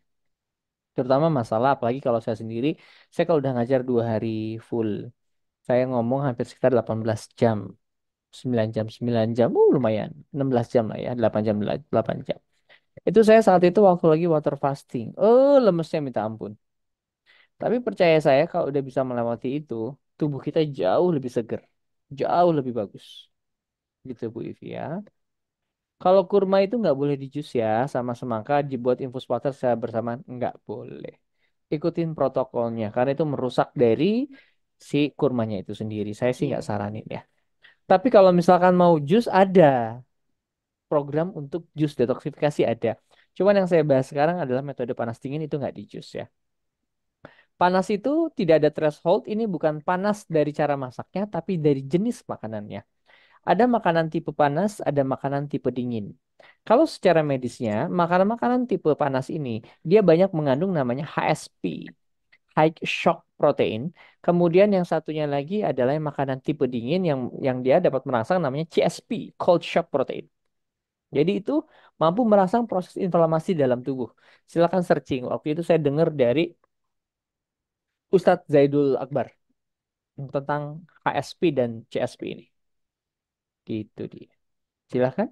Terutama masalah, apalagi kalau saya sendiri, saya kalau udah ngajar 2 hari full, saya ngomong hampir sekitar 18 jam. 9 jam, 9 jam, lumayan. 16 jam lah ya, 8 jam, 8 jam. Itu saya saat itu waktu lagi water fasting. Lemesnya minta ampun. Tapi percaya saya kalau udah bisa melewati itu, tubuh kita jauh lebih seger. Jauh lebih bagus. Gitu Bu Ivi ya. Kalau kurma itu nggak boleh di jus ya, sama semangka dibuat infus water secara bersamaan. Nggak boleh. Ikutin protokolnya, karena itu merusak dari si kurmanya itu sendiri. Saya sih Iya. nggak saranin ya. Tapi kalau misalkan mau jus ada. Program untuk jus detoksifikasi ada. Cuman yang saya bahas sekarang adalah metode panas dingin itu nggak di jus ya. Panas itu tidak ada threshold, ini bukan panas dari cara masaknya, tapi dari jenis makanannya. Ada makanan tipe panas, ada makanan tipe dingin. Kalau secara medisnya, makanan-makanan tipe panas ini, dia banyak mengandung namanya HSP, High Shock Protein. Kemudian yang satunya lagi adalah yang makanan tipe dingin yang dia dapat merangsang namanya CSP, Cold Shock Protein. Jadi itu mampu merangsang proses inflamasi dalam tubuh. Silakan searching. Waktu itu saya dengar dari Ustadz Zaidul Akbar tentang HSP dan CSP ini. Gitu dia. Silakan.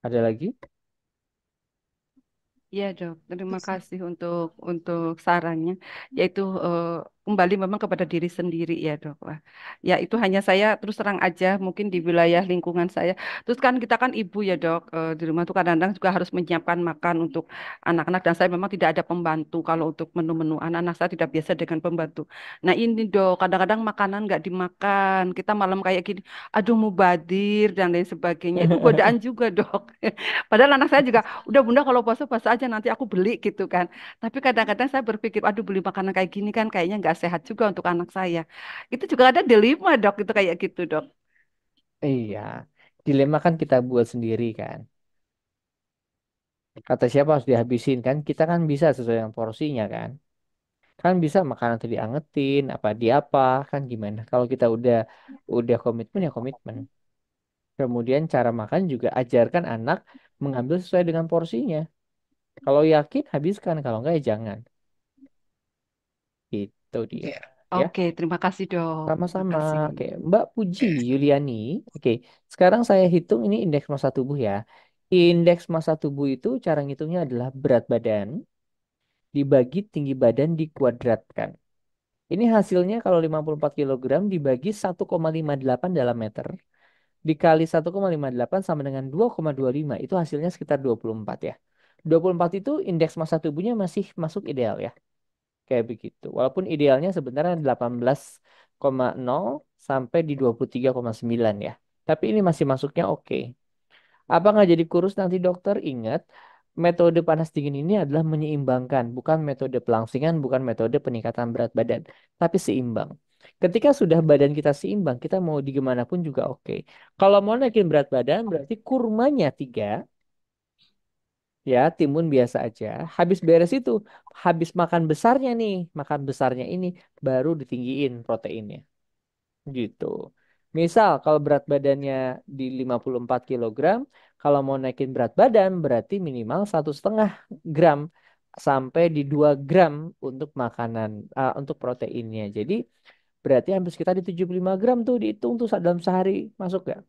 Ada lagi? Iya dok, terima kasih untuk sarannya. Yaitu kembali memang kepada diri sendiri ya dok lah. Ya itu hanya saya terus terang aja mungkin di wilayah lingkungan saya. Terus kan kita kan ibu ya dok di rumah tuh kadang-kadang juga harus menyiapkan makan untuk anak-anak dan saya memang tidak ada pembantu kalau untuk menu-menu anak-anak saya tidak biasa dengan pembantu. Nah ini dok kadang-kadang makanan nggak dimakan kita malam kayak gini, aduh mubadir dan lain sebagainya itu godaan juga dok. Padahal anak saya juga udah bunda kalau puasa puasa aja nanti aku beli gitu kan. Tapi kadang-kadang saya berpikir, aduh beli makanan kayak gini kan kayaknya nggak sehat juga untuk anak saya. Itu juga ada dilema dok, itu kayak gitu dok. Iya. Dilema kan kita buat sendiri kan. Kata siapa harus dihabisin kan? Kita kan bisa sesuai dengan porsinya kan. Kan bisa makanan tadi diangetin, apa di apa, kan gimana. Kalau kita udah komitmen ya komitmen. Kemudian cara makan juga ajarkan anak mengambil sesuai dengan porsinya. Kalau yakin habiskan, kalau enggak ya jangan. Itu dia. Ya. Ya, Oke, terima kasih dok. Terima sama-sama. kasih. Oke, Mbak Puji Yuliani. Oke, sekarang saya hitung ini indeks massa tubuh ya. Indeks massa tubuh itu cara ngitungnya adalah berat badan dibagi tinggi badan dikuadratkan. Ini hasilnya kalau 54 kilogram dibagi 1,58 dalam meter. Dikali 1,58 sama dengan 2,25. Itu hasilnya sekitar 24 ya. 24 itu indeks massa tubuhnya masih masuk ideal ya. Kayak begitu. Walaupun idealnya sebenarnya 18,0 sampai di 23,9 ya. Tapi ini masih masuknya oke. Apa nggak jadi kurus nanti dokter? Ingat, metode panas dingin ini adalah menyeimbangkan, bukan metode pelangsingan, bukan metode peningkatan berat badan, tapi seimbang. Ketika sudah badan kita seimbang, kita mau di gimana pun juga oke. Kalau mau naikin berat badan, berarti kurmanya 3, ya timun biasa aja. Habis beres itu, habis makan besarnya nih, makan besarnya ini, baru ditinggiin proteinnya. Gitu. Misal kalau berat badannya di 54 kilogram, kalau mau naikin berat badan berarti minimal 1,5 gram sampai di 2 gram untuk makanan, untuk proteinnya. Jadi berarti hampir sekitar di 75 gram tuh dihitung tuh dalam sehari masuk gak?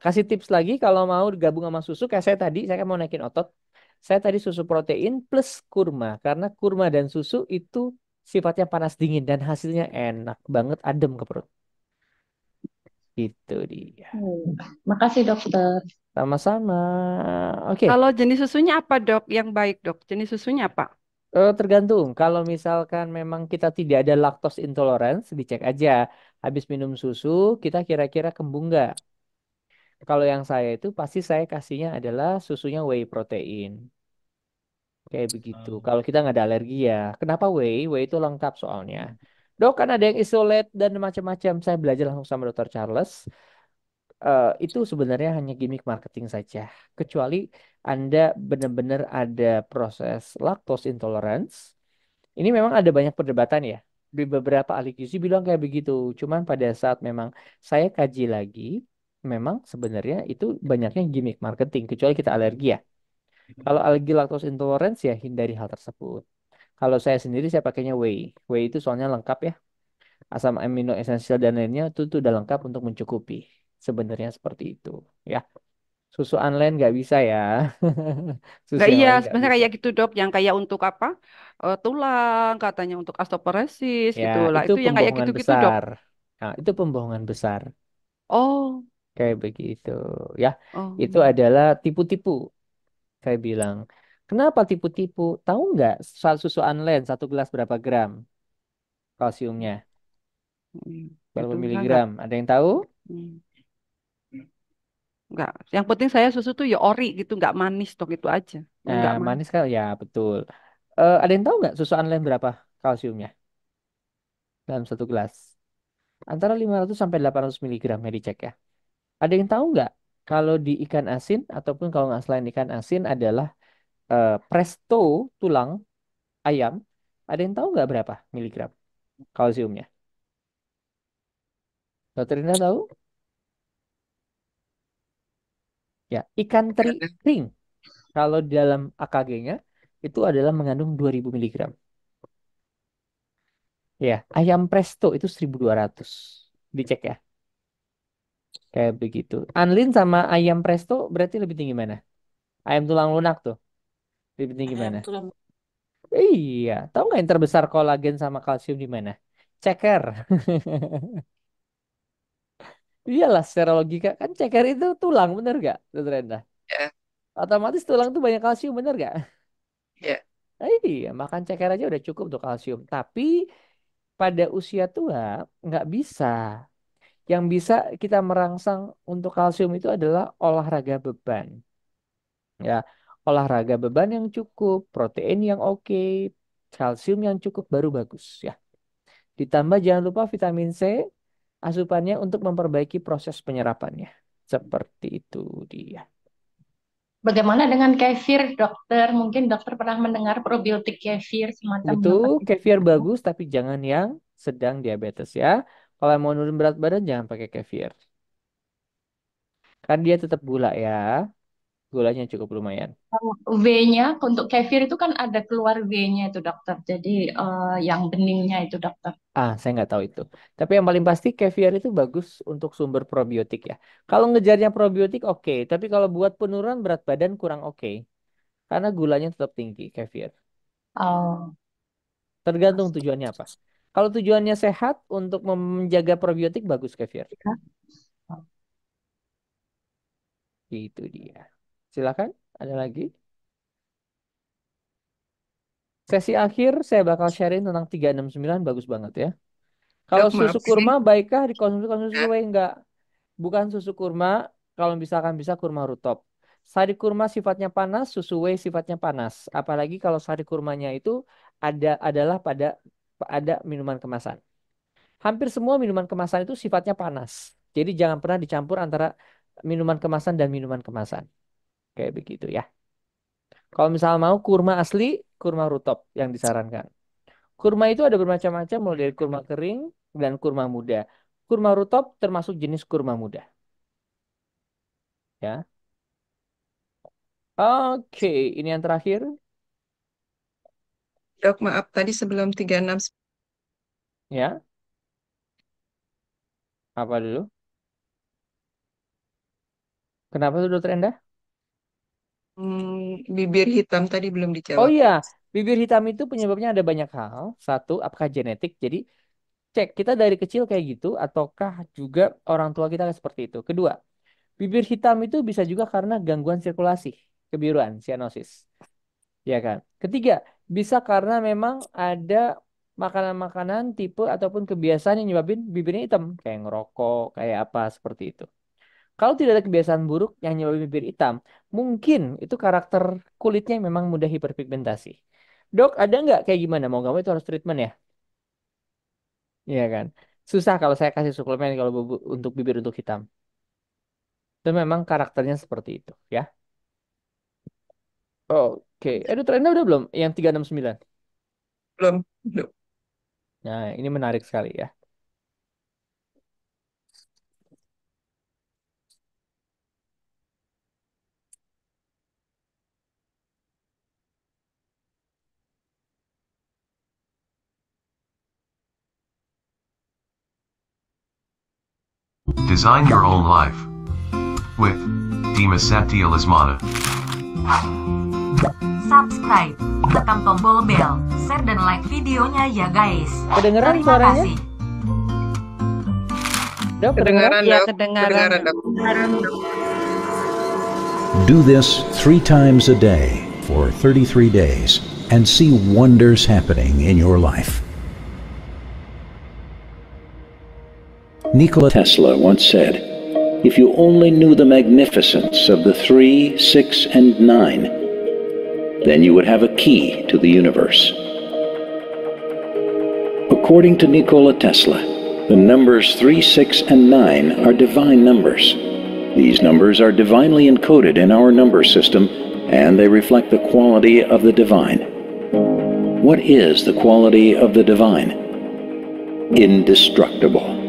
Kasih tips lagi kalau mau gabung sama susu kayak saya kan mau naikin otot. Saya tadi susu protein plus kurma karena kurma dan susu itu sifatnya panas dingin dan hasilnya enak banget adem ke perut. Itu dia. Makasih dokter. Sama-sama. Oke, Kalau jenis susunya apa, Dok? Yang baik, Dok. Jenis susunya apa? tergantung. Kalau misalkan memang kita tidak ada lactose intolerance, dicek aja. Habis minum susu, kita kira-kira kembung nggak? Kalau yang saya itu pasti saya kasihnya adalah susunya whey protein. Kayak begitu. Kalau kita nggak ada alergi ya. Kenapa whey? Whey itu lengkap soalnya. Dok, kan ada yang isolate dan macam-macam. Saya belajar langsung sama Dokter Charles. Itu sebenarnya hanya gimmick marketing saja. Kecuali Anda benar-benar ada proses lactose intolerance. Ini memang ada banyak perdebatan ya. Di beberapa ahli gizi bilang kayak begitu. Cuman pada saat memang saya kaji lagi, memang sebenarnya itu banyaknya gimmick marketing. Kecuali kita alergi ya. Kalau alergi lactose intolerance ya hindari hal tersebut. Kalau saya sendiri saya pakainya whey. Whey itu soalnya lengkap ya. Asam amino esensial dan lainnya itu udah lengkap untuk mencukupi. Sebenarnya seperti itu ya. Susu online nggak bisa ya. Susu Nggak, yang iya, lain nggak sebenarnya bisa. kayak gitu, Dok. Yang kayak untuk apa? Tulang, katanya untuk osteoporosis Ya, gitu lah. itu Itu yang kayak pembohongan gitu-gitu, Dok. besar. Nah, itu pembohongan besar. Oh, Kayak begitu ya. oh. Itu adalah tipu-tipu. Saya bilang. Kenapa tipu-tipu? Tahu nggak soal susu online 1 gelas berapa gram kalsiumnya? Hmm, Berapa itu saya nggak. miligram? Ada yang tahu? Hmm, nggak. Yang penting saya susu tuh ya ori gitu, nggak manis, Dok, itu aja. Nah, Nggak manis. manis kan? Ya, betul. Ada yang tahu nggak susu online berapa kalsiumnya dalam 1 gelas? Antara 500 sampai 800 miligram ya dicek ya. Ada yang tahu nggak kalau di ikan asin ataupun kalau nggak selain ikan asin adalah presto tulang ayam. Ada yang tahu nggak berapa miligram kalsiumnya? Dokter Rina tahu? Ya, ikan teri Ada. kering kalau di dalam AKG-nya itu adalah mengandung 2000 miligram. Ya, ayam presto itu 1200. Dicek ya. Kayak begitu. Anlin sama ayam presto berarti lebih tinggi mana? Ayam tulang lunak tuh. Lebih tinggi mana? Iya, tahu nggak yang terbesar kolagen sama kalsium di mana? Ceker. Iyalah, secara logika kan ceker itu tulang, bener gak, Dokter Enda? Ya, Otomatis tulang tuh banyak kalsium, bener gak? ya. Iya, makan ceker aja udah cukup untuk kalsium. Tapi pada usia tua nggak bisa. Yang bisa kita merangsang untuk kalsium itu adalah olahraga beban. Ya, olahraga beban yang cukup, protein yang oke, kalsium yang cukup baru bagus ya. Ditambah jangan lupa vitamin C asupannya untuk memperbaiki proses penyerapannya. Seperti itu dia. Bagaimana dengan kefir, dokter? Mungkin dokter pernah mendengar probiotik kefir semacam Betul, seperti kefir itu. bagus tapi jangan yang sedang diabetes ya. Kalau mau nurun berat badan jangan pakai kefir. Kan dia tetap gula ya. Gulanya cukup lumayan. W-nya untuk kefir itu kan ada keluar W-nya itu dokter. Jadi yang beningnya itu dokter. Saya nggak tahu itu. Tapi yang paling pasti kefir itu bagus untuk sumber probiotik ya. Kalau ngejarnya probiotik oke, tapi kalau buat penurunan berat badan kurang oke. Karena gulanya tetap tinggi kefir. Oh, Tergantung tujuannya apa. Kalau tujuannya sehat untuk menjaga probiotik bagus kefir. Itu dia. Silakan, ada lagi. Sesi akhir saya bakal sharing tentang 369, bagus banget ya. Kalau Dok, maaf susu ini. kurma baikkah dikonsumsi Ya, sesuai? Enggak. Bukan susu kurma, kalau misalkan bisa kurma rutop. Sari kurma sifatnya panas, susu whey sifatnya panas. Apalagi kalau sari kurmanya itu adalah ada minuman kemasan. Hampir semua minuman kemasan itu sifatnya panas. Jadi jangan pernah dicampur antara minuman kemasan dan minuman kemasan. Kayak begitu ya. Kalau misalnya mau kurma asli, kurma rutop yang disarankan. Kurma itu ada bermacam-macam, mulai dari kurma kering dan kurma muda. Kurma rutop termasuk jenis kurma muda. Ya. Oke, ini yang terakhir. Dok, maaf tadi sebelum 36 Ya, apa dulu? Kenapa itu Dokter Endah? bibir hitam tadi belum Oh dijawab. iya, bibir hitam itu penyebabnya ada banyak hal. Satu, apakah genetik? Jadi cek kita dari kecil kayak gitu, ataukah juga orang tua kita seperti itu. Kedua, bibir hitam itu bisa juga karena gangguan sirkulasi, kebiruan, sianosis. Ya kan? Ketiga, bisa karena memang ada makanan-makanan tipe ataupun kebiasaan yang nyebabin bibirnya hitam, kayak ngerokok, kayak apa seperti itu. Kalau tidak ada kebiasaan buruk yang nyebabin bibir hitam, mungkin itu karakter kulitnya yang memang mudah hiperpigmentasi. Dok, ada nggak kayak gimana? Mau nggak mau itu harus treatment ya? Iya kan? Susah kalau saya kasih suplemen kalau untuk bibir untuk hitam. Itu memang karakternya seperti itu ya. Oke, trennya udah belum? Yang 369. Belum, belum. Nah, ini menarik sekali ya. Design your own life with Dimas Satya Lesmana. Subscribe, tekan tombol bel, share dan like videonya ya guys. Kedengeran Terima suaranya? kasih. Dok, Kedengaran, Ya, Dok. kedengaran. Kedengaran, Dok. Do this 3 times a day for 33 days and see wonders happening in your life. Nikola Tesla once said, "If you only knew the magnificence of the 3, 6, and 9, then you would have a key to the universe." According to Nikola Tesla, the numbers 3, 6, and 9 are divine numbers. These numbers are divinely encoded in our number system, and they reflect the quality of the divine. What is the quality of the divine? Indestructible.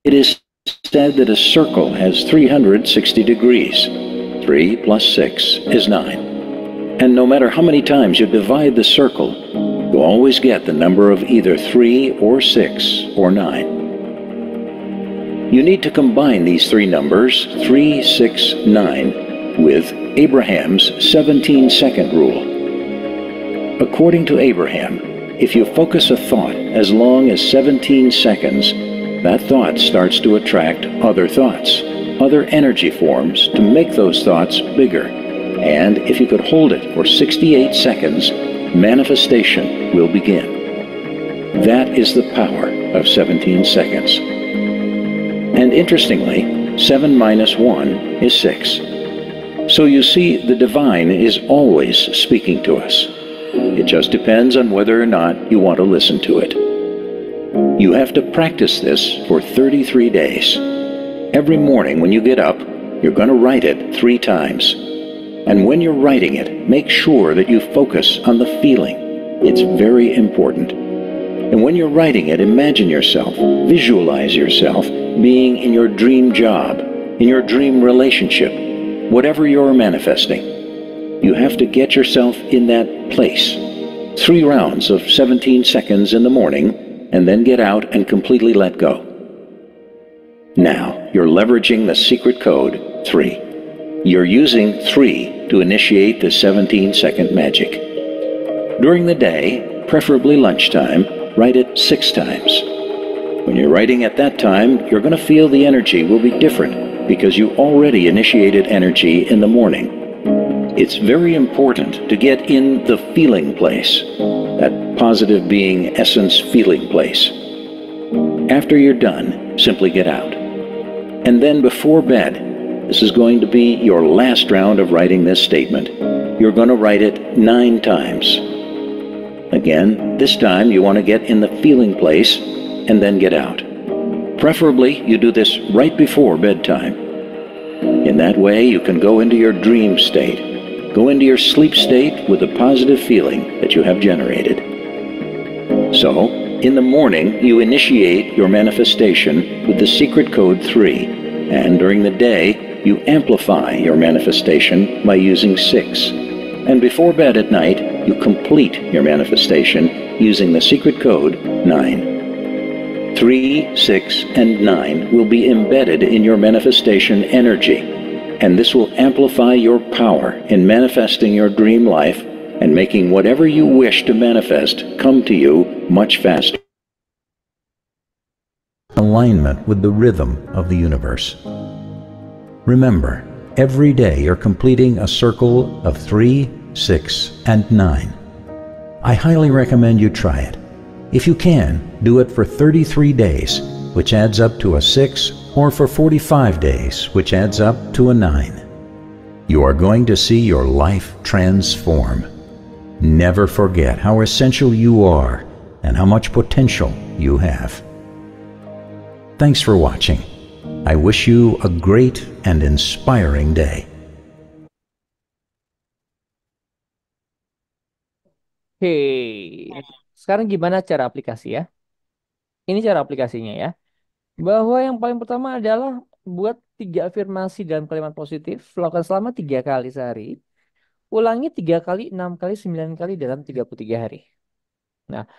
It is said that a circle has 360 degrees. 3 plus 6 is 9. And no matter how many times you divide the circle, you always get the number of either 3 or 6 or 9. You need to combine these three numbers, 3, 6, 9, with Abraham's 17-second rule. According to Abraham, if you focus a thought as long as 17 seconds, that thought starts to attract other thoughts, other energy forms to make those thoughts bigger. And if you could hold it for 68 seconds, manifestation will begin. That is the power of 17 seconds. And interestingly, 7 minus 1 is 6. So you see, the divine is always speaking to us. It just depends on whether or not you want to listen to it. You have to practice this for 33 days. Every morning when you get up, you're going to write it 3 times. And when you're writing it, make sure that you focus on the feeling. It's very important. And when you're writing it, imagine yourself, visualize yourself being in your dream job, in your dream relationship, whatever you're manifesting. You have to get yourself in that place. 3 rounds of 17 seconds in the morning, and then get out and completely let go. Now, you're leveraging the secret code 3. You're using 3 to initiate the 17-second magic. During the day, preferably lunchtime, write it 6 times. When you're writing at that time, you're going to feel the energy will be different because you already initiated energy in the morning. It's very important to get in the feeling place, that positive being essence feeling place. After you're done, simply get out. And then before bed, this is going to be your last round of writing this statement. You're going to write it 9 times. Again, this time you want to get in the feeling place and then get out. Preferably, you do this right before bedtime. In that way, you can go into your dream state. Go into your sleep state with a positive feeling that you have generated. So, in the morning, you initiate your manifestation with the secret code 3, and during the day, you amplify your manifestation by using 6. And before bed at night, you complete your manifestation using the secret code 9. 3, 6, and 9 will be embedded in your manifestation energy, and this will amplify your power in manifesting your dream life and making whatever you wish to manifest come to you much faster. Alignment with the rhythm of the universe. Remember, every day you're completing a circle of 3, 6, and 9. I highly recommend you try it. If you can, do it for 33 days, which adds up to a 6, or for 45 days, which adds up to a 9. You are going to see your life transform. Never forget how essential you are and how much potential you have. Thanks for watching. I wish you a great and inspiring day. Oke, sekarang gimana cara aplikasi ya? Ini cara aplikasinya ya. Bahwa yang paling pertama adalah buat 3 afirmasi dalam kalimat positif, lakukan selama 3 kali sehari. Ulangi 3 kali, 6 kali, 9 kali dalam 33 hari. Nah,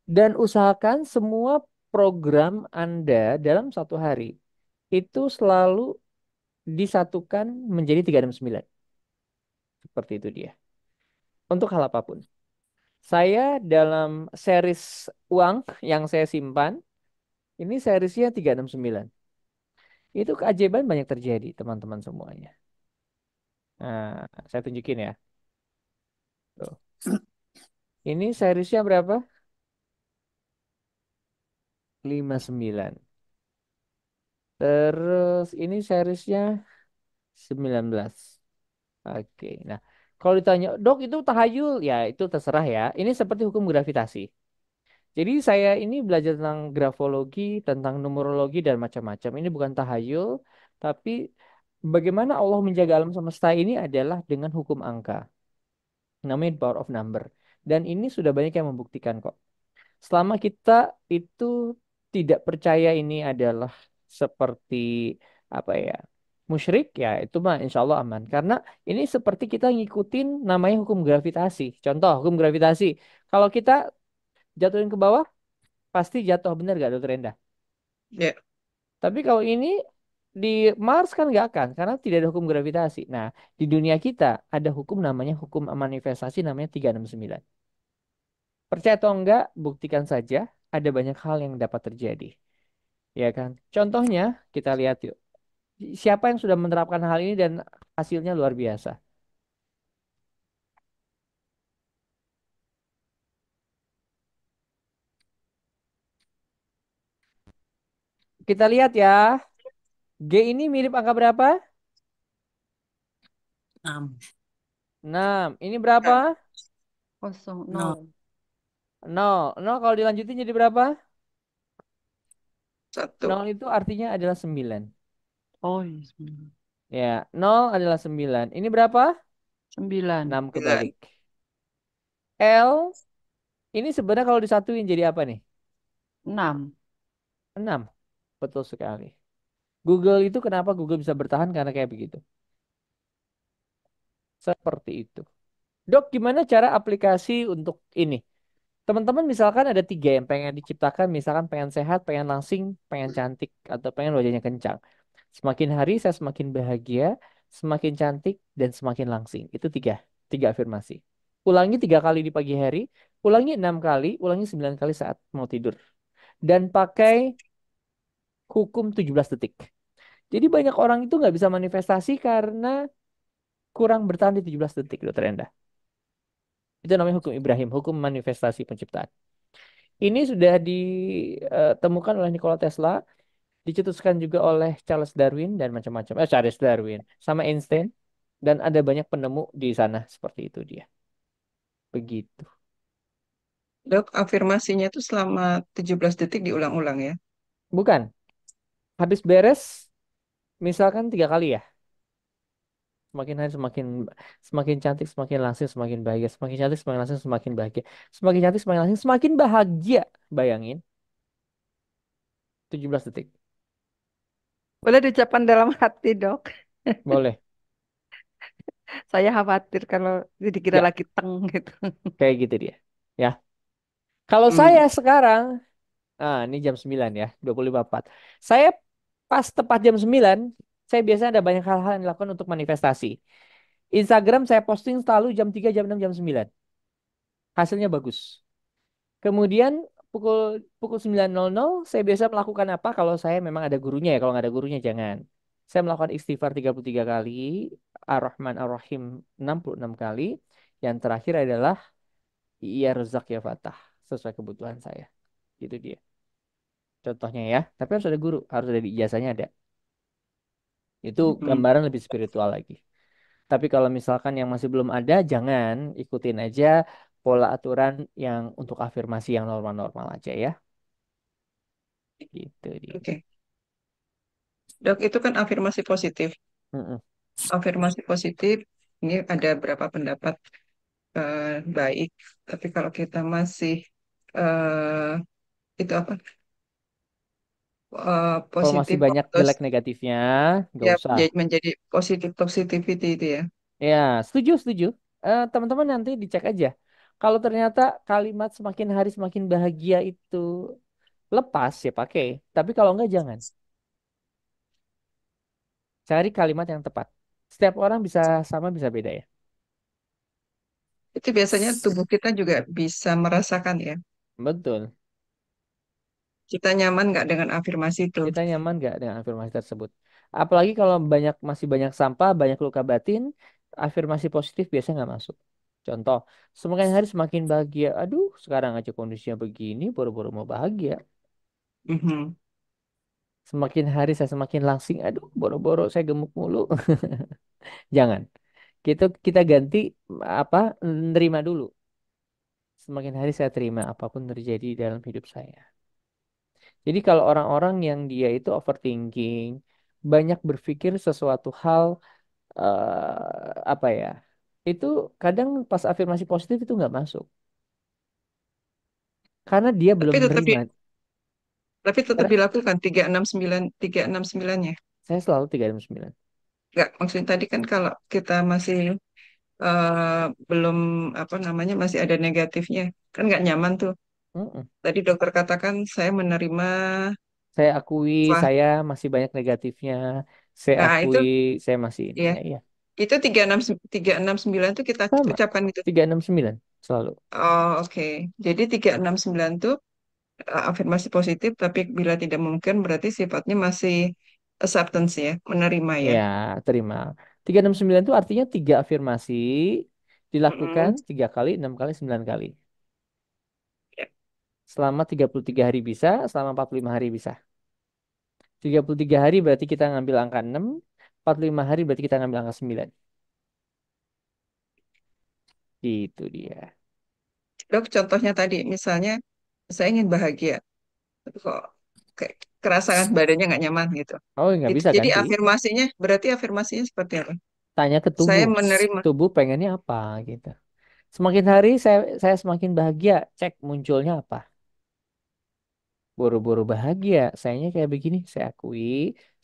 dan usahakan semua program Anda dalam 1 hari itu selalu disatukan menjadi 369. Seperti itu dia. Untuk hal apapun. Saya dalam series uang yang saya simpan, ini seriesnya 369. Itu keajaiban banyak terjadi, teman-teman semuanya. Nah, saya tunjukin ya. Tuh. Ini seriesnya berapa? 59. Terus ini seriesnya 19. Oke. Nah, kalau ditanya, "Dok, itu tahayul?" Ya, itu terserah ya. Ini seperti hukum gravitasi. Jadi saya ini belajar tentang grafologi, tentang numerologi dan macam-macam. Ini bukan tahayul, tapi bagaimana Allah menjaga alam semesta ini adalah dengan hukum angka. Namanya power of number. Dan ini sudah banyak yang membuktikan kok. Selama kita itu tidak percaya ini adalah seperti apa ya, musyrik, ya itu mah insya Allah aman. Karena ini seperti kita ngikutin namanya hukum gravitasi. Contoh hukum gravitasi. Kalau kita jatuhin ke bawah, pasti jatuh, bener gak Dokter Endah? Ya. Tapi kalau ini di Mars kan nggak akan, karena tidak ada hukum gravitasi. Nah, di dunia kita ada hukum namanya hukum manifestasi, namanya 369. Percaya atau enggak, buktikan saja, ada banyak hal yang dapat terjadi. Ya kan? Contohnya, kita lihat yuk. Siapa yang sudah menerapkan hal ini dan hasilnya luar biasa? Kita lihat ya. G ini mirip angka berapa? 6. 6. Ini berapa? 0. 0. 0 kalau dilanjutin jadi berapa? 1. 0 itu artinya adalah 9. Oh, iya, 9. Ya, 0 adalah 9. Ini berapa? 9. 6 kebalik. L ini sebenarnya kalau disatuin jadi apa nih? 6. 6. Betul sekali. Google itu kenapa Google bisa bertahan? Karena kayak begitu. Seperti itu. Dok, gimana cara aplikasi untuk ini? Teman-teman misalkan ada 3 yang pengen diciptakan, misalkan pengen sehat, pengen langsing, pengen cantik, atau pengen wajahnya kencang. Semakin hari saya semakin bahagia, semakin cantik, dan semakin langsing. Itu 3 afirmasi. Ulangi 3 kali di pagi hari, ulangi 6 kali, ulangi 9 kali saat mau tidur. Dan pakai hukum 17 detik. Jadi banyak orang itu nggak bisa manifestasi karena kurang bertahan di 17 detik, Dokter Enda. Itu namanya hukum Ibrahim, hukum manifestasi penciptaan. Ini sudah ditemukan oleh Nikola Tesla, dicetuskan juga oleh Charles Darwin dan macam-macam. Charles Darwin sama Einstein, dan ada banyak penemu di sana seperti itu dia. Begitu. Dok, afirmasinya itu selama 17 detik diulang-ulang ya. Bukan. Habis beres, misalkan 3 kali ya. Semakin hari semakin semakin cantik, semakin langsing, semakin bahagia. Semakin cantik, semakin langsing, semakin bahagia. Semakin cantik, semakin langsing, semakin bahagia. Bayangin, 17 detik. Boleh diucapkan dalam hati, Dok. Boleh. Saya khawatir kalau dikira Ya, lagi teng gitu. kayak gitu dia. Ya. Kalau Hmm, saya sekarang, ini jam 9 ya, 25.4. Saya pas tepat jam 9, saya biasanya ada banyak hal-hal yang dilakukan untuk manifestasi. Instagram saya posting selalu jam 3, jam 6, jam 9. Hasilnya bagus. Kemudian pukul pukul 9.00 saya biasa melakukan apa kalau saya memang ada gurunya ya. Kalau nggak ada gurunya jangan. Saya melakukan istighfar 33 kali, Ar-Rahman Ar-Rahim 66 kali. Yang terakhir adalah Ya Razak Ya Fatah sesuai kebutuhan saya. Gitu dia. Contohnya ya. Tapi harus ada guru, harus ada di ijazahnya ada. Itu hmm. gambaran lebih spiritual lagi. Tapi kalau misalkan yang masih belum ada, jangan ikutin aja pola aturan yang untuk afirmasi yang normal-normal aja ya. Gitu dia. Oke. Dok, itu kan afirmasi positif. Mm-mm. Afirmasi positif, ini ada berapa pendapat baik. Tapi kalau kita masih eh itu apa? Kalau masih Positif banyak terus jelek negatifnya, nggak ya usah. menjadi positif positivity itu ya. Ya, setuju, setuju. Teman-teman nanti dicek aja. Kalau ternyata kalimat semakin hari semakin bahagia itu lepas, ya pakai. Tapi kalau enggak, jangan. Cari kalimat yang tepat. Setiap orang bisa sama, bisa beda ya. Itu biasanya tubuh kita juga bisa merasakan ya. Betul. Kita nyaman nggak dengan afirmasi itu? Kita nyaman nggak dengan afirmasi tersebut? Apalagi kalau masih banyak sampah, banyak luka batin, afirmasi positif biasanya nggak masuk. Contoh, semakin hari semakin bahagia. Aduh, sekarang aja kondisinya begini, boro-boro mau bahagia. Mhm. Semakin hari saya semakin langsing. Aduh, boro-boro saya gemuk mulu. Jangan. Kita ganti apa? Nerima dulu. Semakin hari saya terima apapun terjadi dalam hidup saya. Jadi kalau orang-orang yang dia itu overthinking, banyak berpikir sesuatu hal apa ya? Itu kadang pas afirmasi positif itu nggak masuk karena dia Tapi belum tetap menerima. tapi tetap Karena dilakukan 369 nya. saya selalu 3 dan 9. Nggak, maksudnya tadi kan kalau kita masih eh, belum apa namanya masih ada negatifnya, kan nggak nyaman tuh. Mm-mm. Tadi dokter katakan saya menerima Saya akui wah, saya masih banyak negatifnya. Saya nah itu akui saya masih ya ininya ya. itu 369 tuh kita Sama. ucapkan itu. 3 6 9 selalu. Oh, oke. Jadi 369 tuh afirmasi positif, tapi bila tidak mungkin berarti sifatnya masih acceptance ya, menerima ya. Ya, terima. 3 6 9 itu artinya 3 afirmasi dilakukan Mm-mm. 3 kali, 6 kali, 9 kali. Ya. Selama 33 hari bisa, selama 45 hari bisa. 33 hari berarti kita ngambil angka 6, 45 hari berarti kita ngambil angka 9. Gitu dia. Dok, contohnya tadi, misalnya saya ingin bahagia, tapi kok kayak kerasa kan badannya nggak nyaman gitu. Oh, nggak bisa Jadi ganti. berarti afirmasinya seperti apa? Tanya ke Saya tubuh. menerima. Tubuh pengennya apa gitu. Semakin hari saya semakin bahagia. Cek munculnya apa. Buru-buru bahagia. Sayanya kayak begini. Saya akui.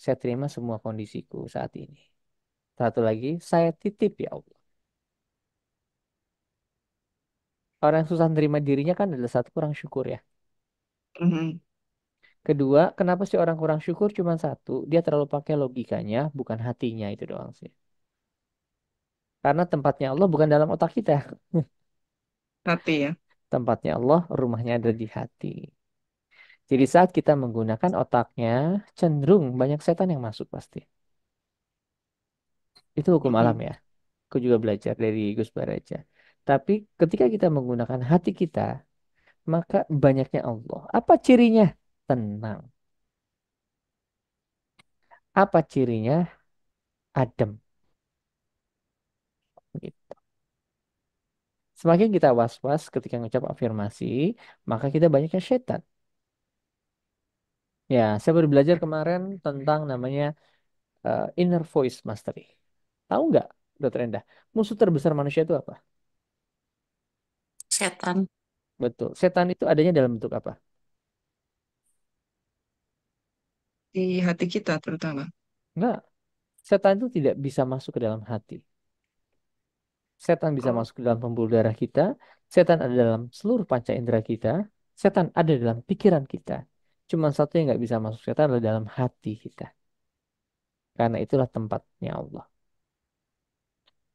Saya terima semua kondisiku saat ini. Satu lagi. Saya titip ya Allah. Orang yang susah nerima dirinya kan adalah satu, kurang syukur ya. Mhm. Kedua, kenapa sih orang kurang syukur? Cuma satu. Dia terlalu pakai logikanya. Bukan hatinya, itu doang sih. Karena tempatnya Allah bukan dalam otak kita. Hati ya. Tempatnya Allah, rumahnya ada di hati. Jadi saat kita menggunakan otaknya, cenderung banyak setan yang masuk pasti. Itu hukum alam Mm-mm. ya. Aku juga belajar dari Gus Baraja. Tapi ketika kita menggunakan hati kita, maka banyaknya Allah. Apa cirinya? Tenang. Apa cirinya? Adem. Gitu. Semakin kita was-was ketika mengucap afirmasi, maka kita banyaknya setan. Ya, saya baru belajar kemarin tentang namanya inner voice mastery. Tahu nggak, Dokter Endah? Musuh terbesar manusia itu apa? Setan. Betul. Setan itu adanya dalam bentuk apa? Di hati kita terutama. Enggak. Setan itu tidak bisa masuk ke dalam hati. Setan bisa Oh, masuk ke dalam pembuluh darah kita. Setan ada dalam seluruh panca indera kita. Setan ada dalam pikiran kita. Cuma satu yang nggak bisa masuk setan adalah dalam hati kita. Karena itulah tempatnya Allah.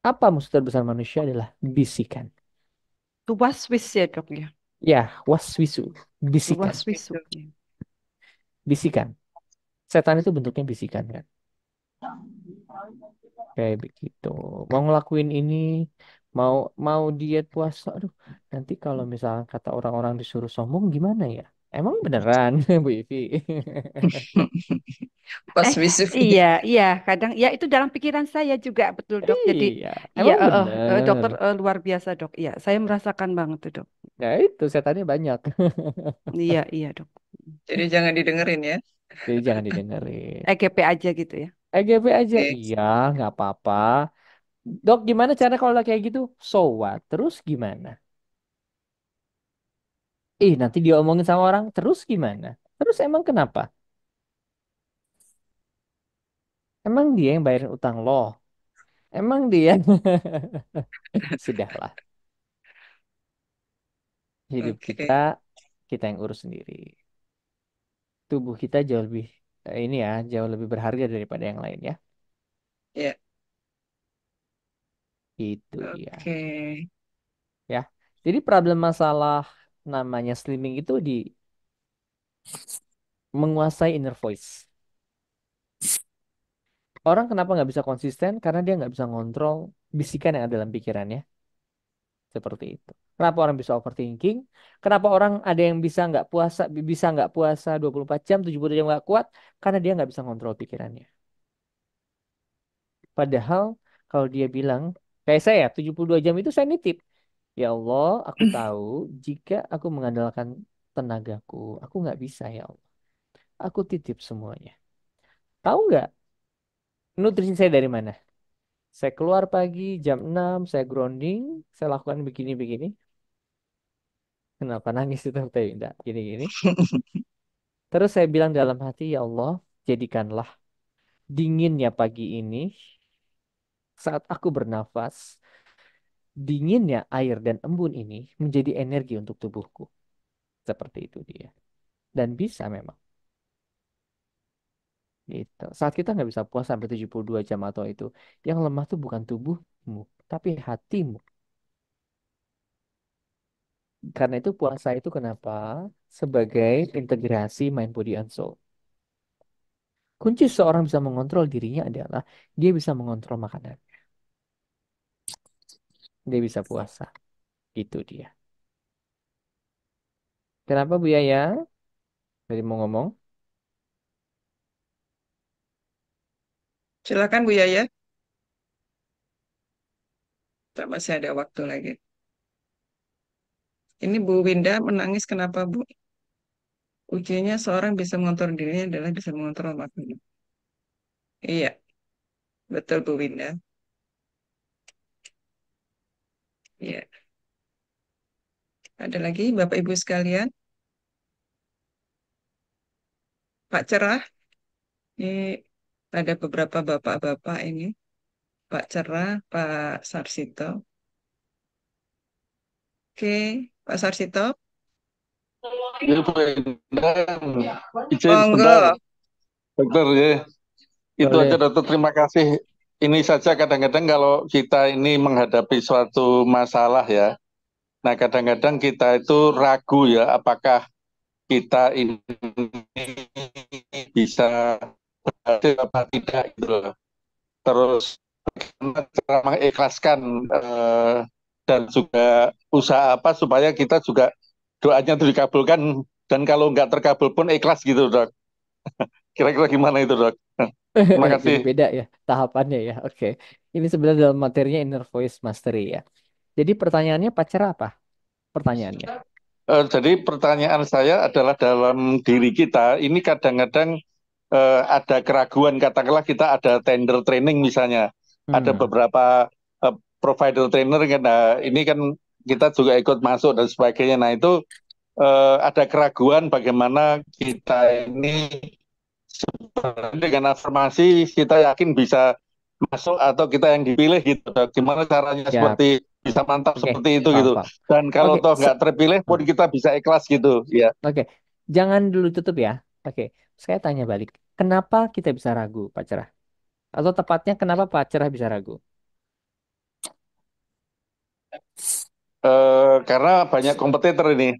Apa musuh terbesar manusia adalah bisikan. Itu waswis ya dok ya. Ya, waswisu. Bisikan. Waswisu. itu. Ya. Bisikan. Setan itu bentuknya bisikan kan. Kayak begitu. Mau ngelakuin ini, mau mau diet puasa. Aduh, nanti kalau misalnya kata orang-orang disuruh sombong gimana ya? Emang beneran, Bu Ivi? Pas wisu. Iya, iya, kadang ya itu dalam pikiran saya juga betul dok. Jadi Iya, iya, emang bener. dokter luar biasa dok. Iya, saya merasakan banget tuh dok. Ya itu setannya banyak. Iya, iya dok. Jadi jangan didengerin ya. Jadi jangan didengerin. EGP aja gitu ya. EGP aja, Oke. iya, nggak apa-apa. Dok, gimana cara kalau udah kayak gitu? So what? Terus gimana? Nanti dia omongin sama orang, terus gimana? Terus emang kenapa? Emang dia yang bayarin utang lo? Emang dia? Sudahlah. Hidup kita, Oke. kita yang urus sendiri. Tubuh kita jauh lebih, ini ya, jauh lebih berharga daripada yang lain ya. Ya. Itu dia. Oke. Ya. Jadi problem masalah namanya slimming itu di menguasai inner voice. Orang kenapa nggak bisa konsisten? Karena dia nggak bisa ngontrol bisikan yang ada dalam pikirannya. Seperti itu. Kenapa orang bisa overthinking? Kenapa orang ada yang bisa nggak puasa 24 jam, 70 jam nggak kuat? Karena dia nggak bisa ngontrol pikirannya. Padahal kalau dia bilang, kayak saya 72 jam itu saya nitip. Ya Allah, aku tahu jika aku mengandalkan tenagaku, aku nggak bisa ya Allah. Aku titip semuanya. Tahu nggak nutrisi saya dari mana? Saya keluar pagi jam 6, saya grounding, saya lakukan begini-begini. Kenapa nangis itu? Tidak, gini-gini. Terus saya bilang dalam hati, ya Allah, jadikanlah dinginnya pagi ini saat aku bernafas, dinginnya air dan embun ini menjadi energi untuk tubuhku. Seperti itu dia. Dan bisa memang. Gitu. Saat kita nggak bisa puas sampai 72 jam atau itu, yang lemah tuh bukan tubuhmu, tapi hatimu. Karena itu puasa itu kenapa? Sebagai integrasi mind, body, and soul. Kunci seorang bisa mengontrol dirinya adalah dia bisa mengontrol makanan. Dia bisa puasa. Itu dia. Kenapa Bu Yaya? Tadi mau ngomong. Silakan Bu Yaya. Tak masih ada waktu lagi. Ini Bu Winda menangis kenapa Bu? Ujinya seorang bisa mengontrol dirinya adalah bisa mengontrol makanan. Iya, betul Bu Winda. Iya. Ada lagi Bapak Ibu sekalian? Pak Cerah, ini ada beberapa bapak-bapak ini. Pak Cerah, Pak Sarsito. Oke, Pak Sarsito. Ya, Bu Endang, izin Monggo. sebentar, dokter ya. Itu Boleh. aja dokter, terima kasih. Ini saja kadang-kadang kalau kita ini menghadapi suatu masalah ya, Nah, kadang-kadang kita itu ragu ya, apakah kita ini bisa berhasil apa tidak gitu loh. Terus bagaimana cara mengikhlaskan dan juga usaha apa supaya kita juga doanya itu dikabulkan dan kalau nggak terkabul pun ikhlas gitu, Dok. Kira-kira gimana itu, Dok? Terima Jadi kasih. beda ya tahapannya ya. Oke. Ini sebenarnya dalam materinya inner voice mastery ya. Jadi pertanyaannya pacar apa? Pertanyaannya. Jadi pertanyaan saya adalah dalam diri kita ini kadang-kadang ada keraguan, katakanlah kita ada tender training misalnya, ada Hmm. beberapa provider trainer kan, nah, ini kan kita juga ikut masuk dan sebagainya. Nah itu ada keraguan bagaimana kita ini dengan afirmasi kita yakin bisa masuk atau kita yang dipilih gitu. Gimana caranya Ya, seperti bisa mantap oke. seperti itu Paham, gitu. paham. Dan kalau Oke, toh nggak terpilih pun kita bisa ikhlas gitu. Ya. oke. Jangan dulu tutup ya. Oke. Saya tanya balik. Kenapa kita bisa ragu, Pak Cerah? Atau tepatnya kenapa Pak Cerah bisa ragu? Karena banyak kompetitor ini.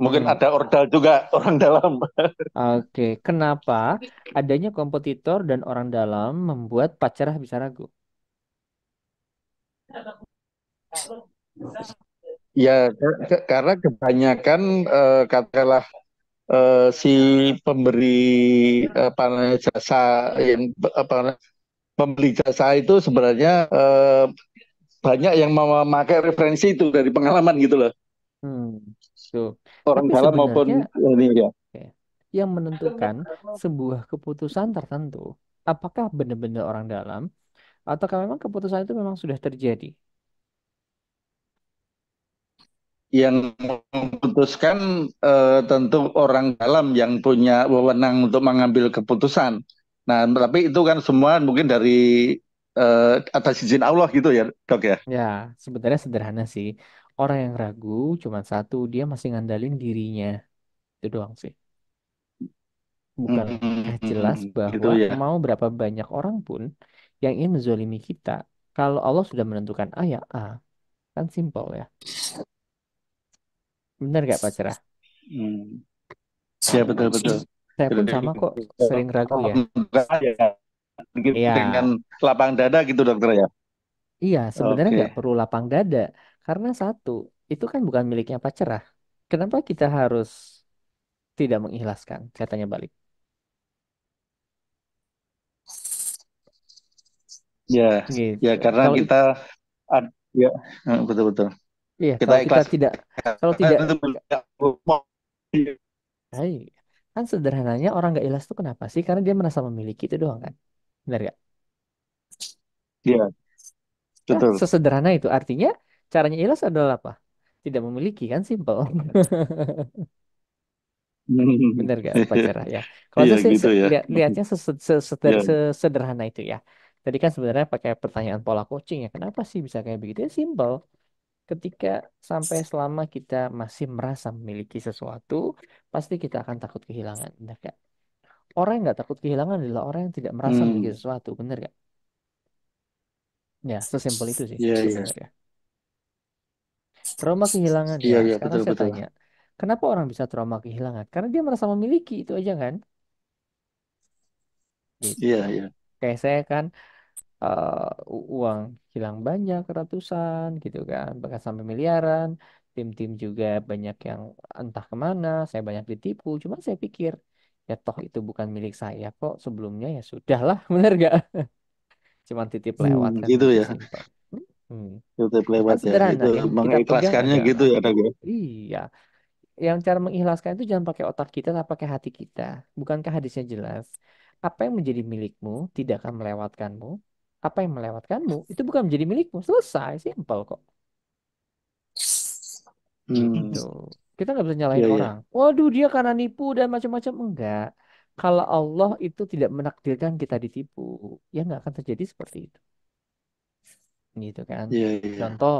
Mungkin Hmm. ada ordal juga orang dalam. Oke. Kenapa adanya kompetitor dan orang dalam membuat Pak Cerah bisa ragu? Ya, karena kebanyakan katakanlah si pemberi apa namanya, jasa yang apa namanya, pembeli jasa itu sebenarnya banyak yang memakai referensi itu dari pengalaman gitu loh, Hmm. Tuh. orang Tapi dalam maupun sebenarnya ini ya. oke, yang menentukan sebuah keputusan tertentu, apakah benar-benar orang dalam, ataukah memang keputusan itu memang sudah terjadi? Yang memutuskan tentu orang dalam yang punya wewenang untuk mengambil keputusan. Nah, tapi itu kan semua mungkin dari atas izin Allah gitu ya, Dok ya. Ya, sebenarnya sederhana sih. Orang yang ragu cuma satu, dia masih ngandalin dirinya. Itu doang sih. Bukankah jelas Gitu bahwa ya. mau berapa banyak orang pun yang ingin menzolimi kita, kalau Allah sudah menentukan A ya A, kan simpel ya. Benar gak Pak Cerah? Hmm. Ya betul betul. Saya pun sama kok, sering ragu ya. Dengan Iya, lapang dada gitu dokter ya. iya, sebenarnya nggak Oke. perlu lapang dada. Karena satu, itu kan bukan miliknya Pak Cerah. Kenapa kita harus tidak mengikhlaskan? Saya tanya balik. Ya, ya Gitu. karena Kalau kita ya betul betul. iya, Kita kalau kita ikhlas. tidak, kalau Karena tidak, itu hai, kan sederhananya orang nggak ikhlas itu kenapa sih? Karena dia merasa memiliki itu doang kan, benar nggak? ya Ya, betul. sesederhana itu. Artinya caranya ikhlas adalah apa? Tidak memiliki kan, simple. Benar gak pacara ya? Kalau Iya saya sih gitu ya. lihatnya Ya. sesederhana itu ya. Tadi kan sebenarnya pakai pertanyaan pola coaching ya. Kenapa sih bisa kayak begitu? Ya simple. Ketika sampai selama kita masih merasa memiliki sesuatu, pasti kita akan takut kehilangan. Benar gak? Orang yang nggak takut kehilangan adalah orang yang tidak merasa memiliki Hmm. sesuatu. Benar gak? Ya, sesimpel itu sih Iya iya. sebenarnya. Trauma kehilangan Iya ya. iya Sekarang betul saya betul. tanya, kenapa orang bisa trauma kehilangan? Karena dia merasa memiliki itu aja kan? Iya Gitu. iya. Kayak saya kan uang hilang banyak ratusan gitu kan, bahkan sampai miliaran. Tim-tim juga banyak yang entah kemana, saya banyak ditipu. Cuma saya pikir, ya toh itu bukan milik saya kok sebelumnya ya sudahlah, bener gak? Cuma titip lewat kan Gitu begitu ya. simpel. Hmm. Itu Kan lewat ya. sederhana, Itu yang kita pegang mengikhlaskannya gitu adalah ya dok ya. iya, yang cara mengikhlaskan itu jangan pakai otak kita, tapi pakai hati kita. Bukankah hadisnya jelas? Apa yang menjadi milikmu tidak akan melewatkanmu. Apa yang melewatkanmu itu bukan menjadi milikmu. Selesai, simpel kok. Gitu. Kita nggak bisa Iya nyalahin iya. orang. Waduh, dia karena nipu dan macam-macam. Enggak. Kalau Allah itu tidak menakdirkan kita ditipu, ya nggak akan terjadi seperti itu. Gitu kan. Iya iya. Contoh,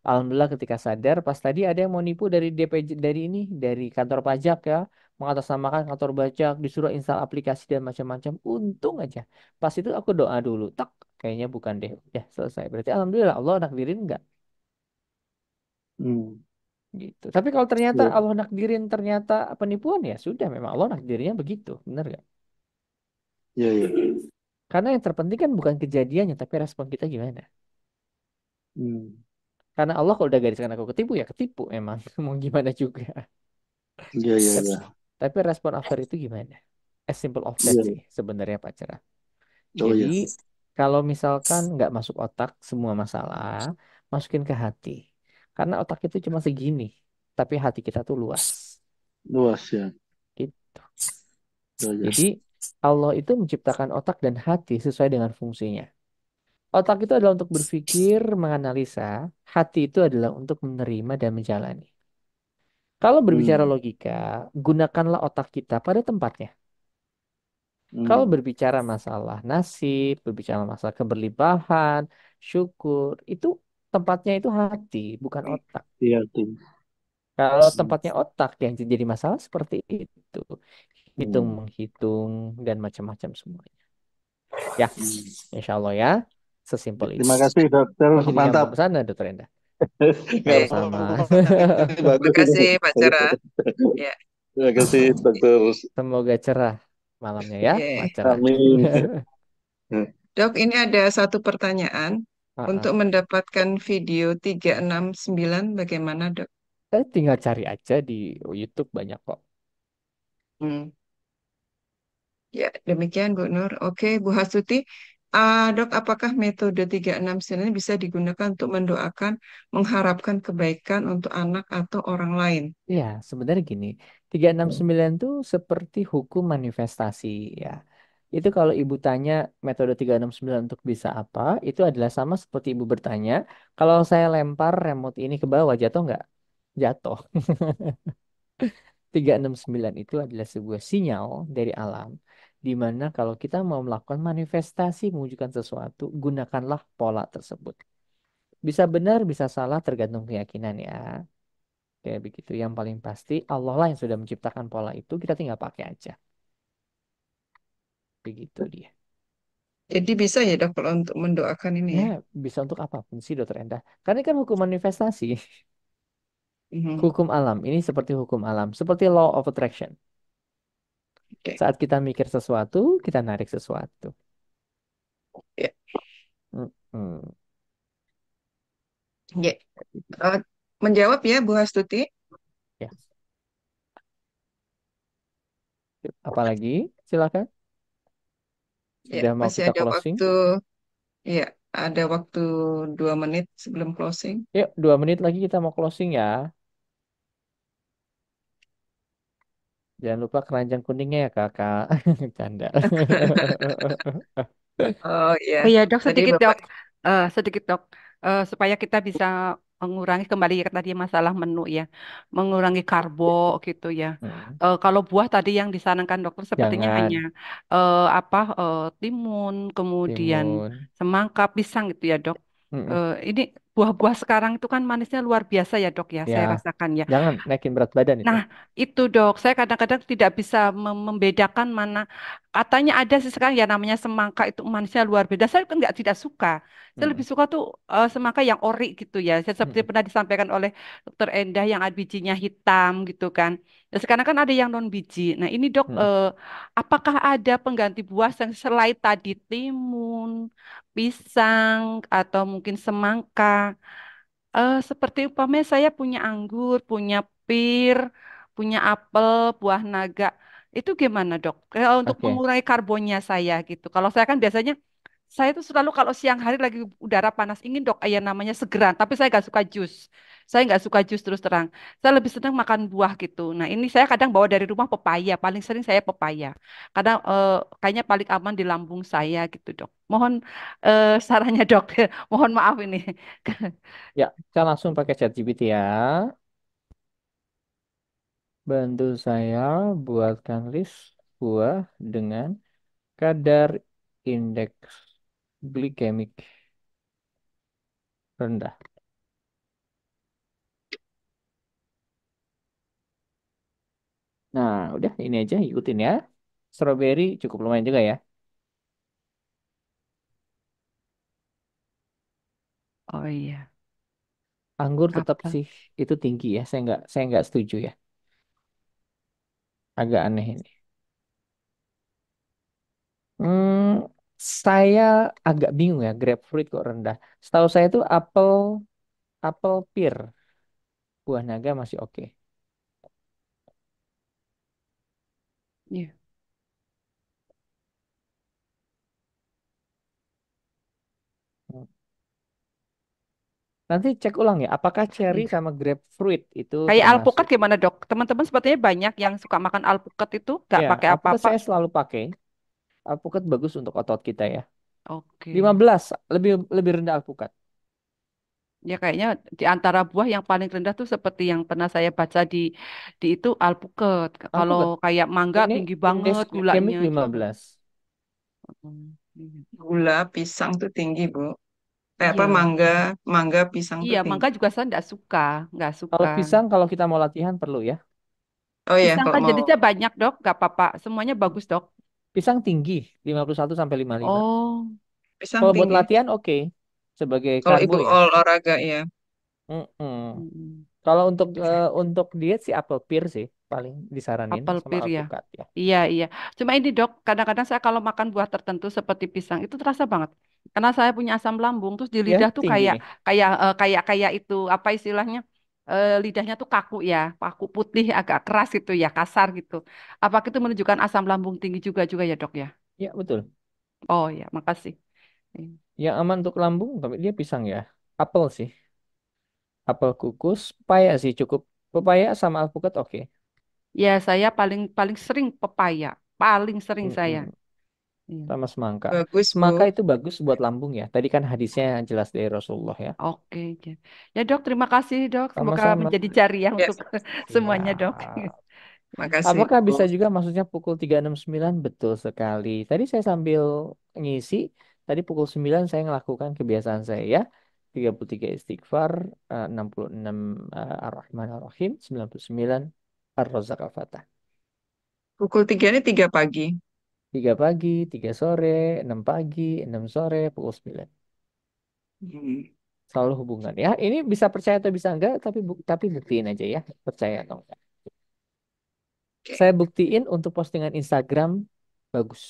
alhamdulillah ketika sadar pas tadi ada yang mau nipu dari DPJ, dari ini, dari kantor pajak ya, mengatasnamakan kantor pajak, disuruh install aplikasi dan macam-macam. Untung aja. Pas itu aku doa dulu, tak kayaknya bukan deh. Ya selesai. Berarti alhamdulillah Allah nakdirin enggak. Hmm. Gitu. Tapi kalau ternyata Iya, Allah nakdirin ternyata penipuan ya sudah memang Allah nakdirinnya begitu, benar nggak? iya, iya. Karena yang terpenting kan bukan kejadiannya tapi respon kita gimana. Hmm. Karena Allah kalau udah gariskan aku ketipu ya ketipu emang mau gimana juga. Iya, iya, Tapi, iya. tapi respon after itu gimana? As simple of that Iya. sih sebenarnya Pak Cerah. Oh Jadi iya. kalau misalkan nggak masuk otak semua masalah, masukin ke hati. Karena otak itu cuma segini, tapi hati kita tuh luas. Luas ya. Gitu. Oh iya. Jadi Allah itu menciptakan otak dan hati sesuai dengan fungsinya. Otak itu adalah untuk berpikir, menganalisa. Hati itu adalah untuk menerima dan menjalani. Kalau berbicara Hmm. logika, gunakanlah otak kita pada tempatnya. Kalau Hmm. berbicara masalah nasib, berbicara masalah keberlimpahan, syukur, itu tempatnya itu hati, bukan otak. Iya, tuh. Kalau Hmm. tempatnya otak yang jadi masalah seperti itu, hitung Hmm. menghitung dan macam-macam semuanya. Ya, Hmm. insya Allah ya, sesimpel itu. Terima kasih dokter, Oh jadi mantap. nyambung ke sana, Dokter Endah. Nggak Oke, Sama-sama. apa-apa, ini terima bagus ini. kasih Pak Cerah. Ya, Terima kasih dokter. Semoga cerah malamnya ya, oke. Mak cerah. Amin. Dok, ini ada satu pertanyaan. Ah, Untuk mendapatkan video 369, bagaimana, Dok? tinggal cari aja di YouTube banyak kok. Hmm. Ya, demikian Bu Nur. Oke, Bu Hasuti. Dok, apakah metode 369 ini bisa digunakan untuk mendoakan, mengharapkan kebaikan untuk anak atau orang lain? Ya, sebenarnya gini, 369 itu seperti hukum manifestasi ya. Itu kalau ibu tanya metode 369 untuk bisa apa, itu adalah sama seperti ibu bertanya, kalau saya lempar remote ini ke bawah, jatuh nggak? Jatuh. 369 itu adalah sebuah sinyal dari alam, di mana kalau kita mau melakukan manifestasi mewujudkan sesuatu, gunakanlah pola tersebut. Bisa benar, bisa salah, tergantung keyakinan ya. Kayak begitu. Yang paling pasti Allah lah yang sudah menciptakan pola itu, kita tinggal pakai aja. Begitu dia. Jadi bisa ya, Dok, kalau untuk mendoakan ini Ya, ya? bisa untuk apapun sih Dokter Endah. Karena ini kan hukum manifestasi, Mhm. hukum alam. Ini seperti hukum alam, seperti law of attraction. Oke. Saat kita mikir sesuatu, kita narik sesuatu. Ya. Mm-mm. Ya. Eh, menjawab ya, Bu Hastuti. Ya, apalagi? Silakan. Ya, Sudah mau masih kita ada closing? waktu. Ya, ada waktu 2 menit sebelum closing. Yuk, 2 menit lagi kita mau closing ya. Jangan lupa keranjang kuningnya ya kakak. Canda. Oh iya, Oh iya dok, tadi sedikit Bapak. dok, sedikit dok, supaya kita bisa mengurangi kembali ya tadi masalah menu ya, mengurangi karbo gitu ya. Hmm, Kalau buah tadi yang disarankan dokter sepertinya hanya Jangan apa timun, kemudian timun. semangka, pisang gitu ya dok. Mm-mm. Ini buah-buah sekarang itu kan manisnya luar biasa ya dok ya, Ya, saya rasakan ya. jangan naikin berat badan itu. Nah, itu dok, saya kadang-kadang tidak bisa membedakan mana. Katanya ada sih sekarang ya namanya semangka itu manisnya luar biasa. Saya kan nggak tidak suka. Saya lebih Mm-mm. suka tuh semangka yang ori gitu ya. Saya seperti Mm-mm. pernah disampaikan oleh Dokter Endah yang ada bijinya hitam gitu kan. Dan sekarang kan ada yang non biji. Nah, ini dok, Mm-mm. apakah ada pengganti buah yang selain tadi timun, pisang, atau mungkin semangka? Seperti umpamanya saya punya anggur, punya pir, punya apel, buah naga. Itu gimana, Dok? Untuk Oke. mengurangi karbonnya saya gitu. Kalau saya kan biasanya saya itu selalu kalau siang hari lagi udara panas ingin dok ya namanya segeran. Tapi saya nggak suka jus. Saya nggak suka jus terus terang. Saya lebih senang makan buah gitu. Nah ini saya kadang bawa dari rumah pepaya. Paling sering saya pepaya. Kadang kayaknya paling aman di lambung saya gitu dok. Mohon sarannya dok. Mohon maaf ini. Ya, saya langsung pakai ChatGPT ya. Bantu saya buatkan list buah dengan kadar indeks glikemik rendah. Nah, udah ini aja ikutin ya. Strawberry cukup lumayan juga ya. Oh iya. Anggur tetap Apel. sih itu tinggi ya. Saya nggak setuju ya. Agak aneh ini. Hmm, saya agak bingung ya. Grapefruit kok rendah. Setahu saya itu apel pear, buah naga masih oke. Iya. Hmm. Nanti cek ulang ya. Apakah cherry Iya. sama grapefruit itu Kayak alpukat termasuk? gimana dok? Teman-teman sepertinya banyak yang suka makan alpukat itu nggak Ya, pakai alpukat apa-apa. saya selalu pakai. Alpukat bagus untuk otot kita ya. Oke. 15 lebih lebih rendah alpukat. Ya kayaknya di antara buah yang paling rendah tuh seperti yang pernah saya baca di itu alpukat. Kalau Alpukat. kayak mangga Ini tinggi indeks banget glikemik gulanya gitu. 15. Iya. Gula pisang tuh tinggi, Bu. Apa Iya, mangga pisang tuh iya, tinggi. mangga juga saya nggak Kalau suka. pisang kalau kita mau latihan perlu ya. Oh ya, Pisang kalau kan mau jenisnya banyak dok, nggak apa-apa. Semuanya bagus dok. Pisang tinggi 51 sampai 55. Oh, pisang Kalau buat tinggi. latihan oke. Sebagai Kalau karbo ibu ya. olahraga ya. Mm-mm. mm, Kalau untuk diet sih apel pear sih paling disaranin apel sama pir ya. alpukat ya. Iya, iya. Cuma ini dok, kadang-kadang saya kalau makan buah tertentu seperti pisang itu terasa banget. Karena saya punya asam lambung, terus di Ya, lidah tuh tinggi kayak nih. kayak itu apa istilahnya? Lidahnya tuh kaku ya, kaku putih, agak keras gitu ya, kasar gitu. Apakah itu menunjukkan asam lambung tinggi juga juga ya dok ya? Ya, betul. Oh ya, makasih. Iya. Yang aman untuk lambung tapi dia pisang ya. Apel sih. Apel kukus, pepaya sih cukup. Pepaya sama alpukat oke. Ya, saya paling paling sering pepaya, paling sering saya. Mm-mm. Iya. Sama semangka. Bagus, Semangka Bu. itu bagus buat lambung ya. Tadi kan hadisnya jelas dari Rasulullah ya. Oke, ya. Ya dok, terima kasih dok. Semoga Sama-sama. menjadi jariah Ya, untuk semuanya dok. Siap. makasih, Apakah Bu. bisa juga maksudnya pukul 3.69? Betul sekali. Tadi saya sambil ngisi, tadi pukul 9 saya melakukan kebiasaan saya ya. 33 istighfar, 66 Ar-Rahman Ar-Rahim, 99 Ar-Razzaq Al-Fatah. Pukul 3 ini 3 pagi. 3 pagi, 3 sore, 6 pagi, 6 sore, pukul 9. Hmm, Selalu hubungan ya. Ini bisa percaya atau bisa enggak, tapi buktiin aja ya. Percaya atau enggak. Oke. Saya buktiin untuk postingan Instagram bagus.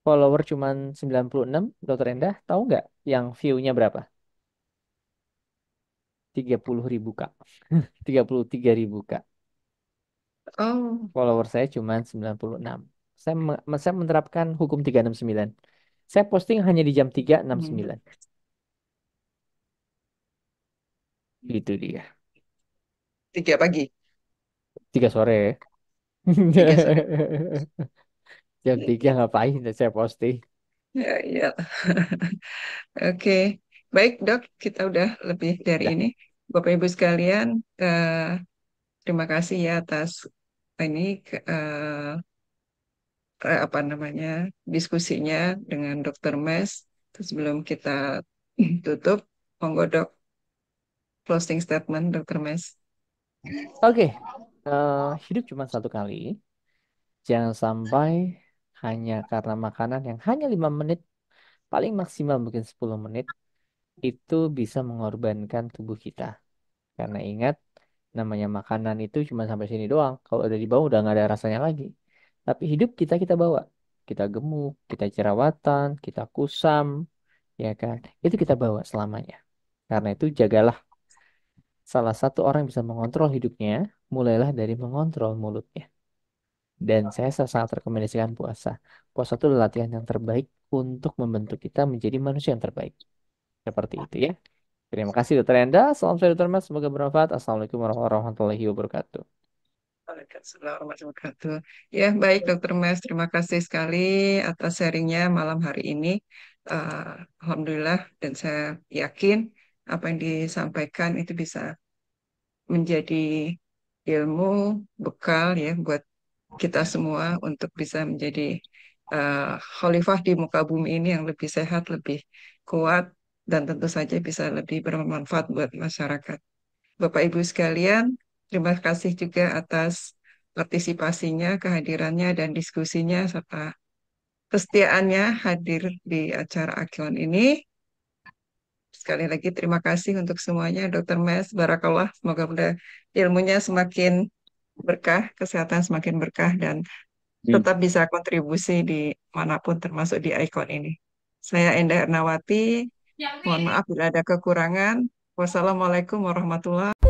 Follower cuman 96, Dokter Endah, tahu nggak yang view-nya berapa? 30.000 Kak. 33.000 Kak. Oh, Follower saya cuman 96. Saya menerapkan hukum 369. Saya posting hanya di jam hmm. 3.69. Itu dia. 3 pagi. 3 sore. 3 sore. Jam 3 ngapain saya posting? Ya, iya. Oke. Baik, Dok. Kita udah lebih dari Dah. ini. Bapak Ibu sekalian, terima kasih ya atas ini apa namanya diskusinya dengan Dokter Mes. Terus sebelum kita tutup, monggo Dok, closing statement Dokter Mes. Oke. Hidup cuma satu kali. Jangan sampai hanya karena makanan yang hanya 5 menit, paling maksimal mungkin 10 menit, itu bisa mengorbankan tubuh kita. Karena ingat, namanya makanan itu cuma sampai sini doang. Kalau udah dibawa udah nggak ada rasanya lagi. Tapi hidup kita bawa. Kita gemuk, kita jerawatan, kita kusam, ya kan? Itu kita bawa selamanya. Karena itu jagalah. Salah satu orang yang bisa mengontrol hidupnya, mulailah dari mengontrol mulutnya. Dan saya sangat rekomendasikan puasa. Puasa itu adalah latihan yang terbaik untuk membentuk kita menjadi manusia yang terbaik. Seperti itu ya. Terima kasih Dokter Enda. Salam sehat Dokter Mas. Semoga bermanfaat. Assalamualaikum warahmatullahi wabarakatuh. Waalaikumsalam warahmatullahi wabarakatuh. Ya, baik Dokter Mes, terima kasih sekali atas sharingnya malam hari ini. Alhamdulillah, dan saya yakin apa yang disampaikan itu bisa menjadi ilmu bekal ya buat kita semua untuk bisa menjadi khalifah di muka bumi ini yang lebih sehat, lebih kuat, dan tentu saja bisa lebih bermanfaat buat masyarakat. Bapak Ibu sekalian, terima kasih juga atas partisipasinya, kehadirannya, dan diskusinya, serta kesetiaannya hadir di acara Akion ini. sekali lagi terima kasih untuk semuanya, Dr. Mes, Barakallah. Semoga ilmunya semakin berkah, kesehatan semakin berkah, dan tetap bisa kontribusi di manapun termasuk di ICON ini. Saya Endah Ernawati, mohon maaf bila ada kekurangan. Wassalamualaikum warahmatullahi wabarakatuh.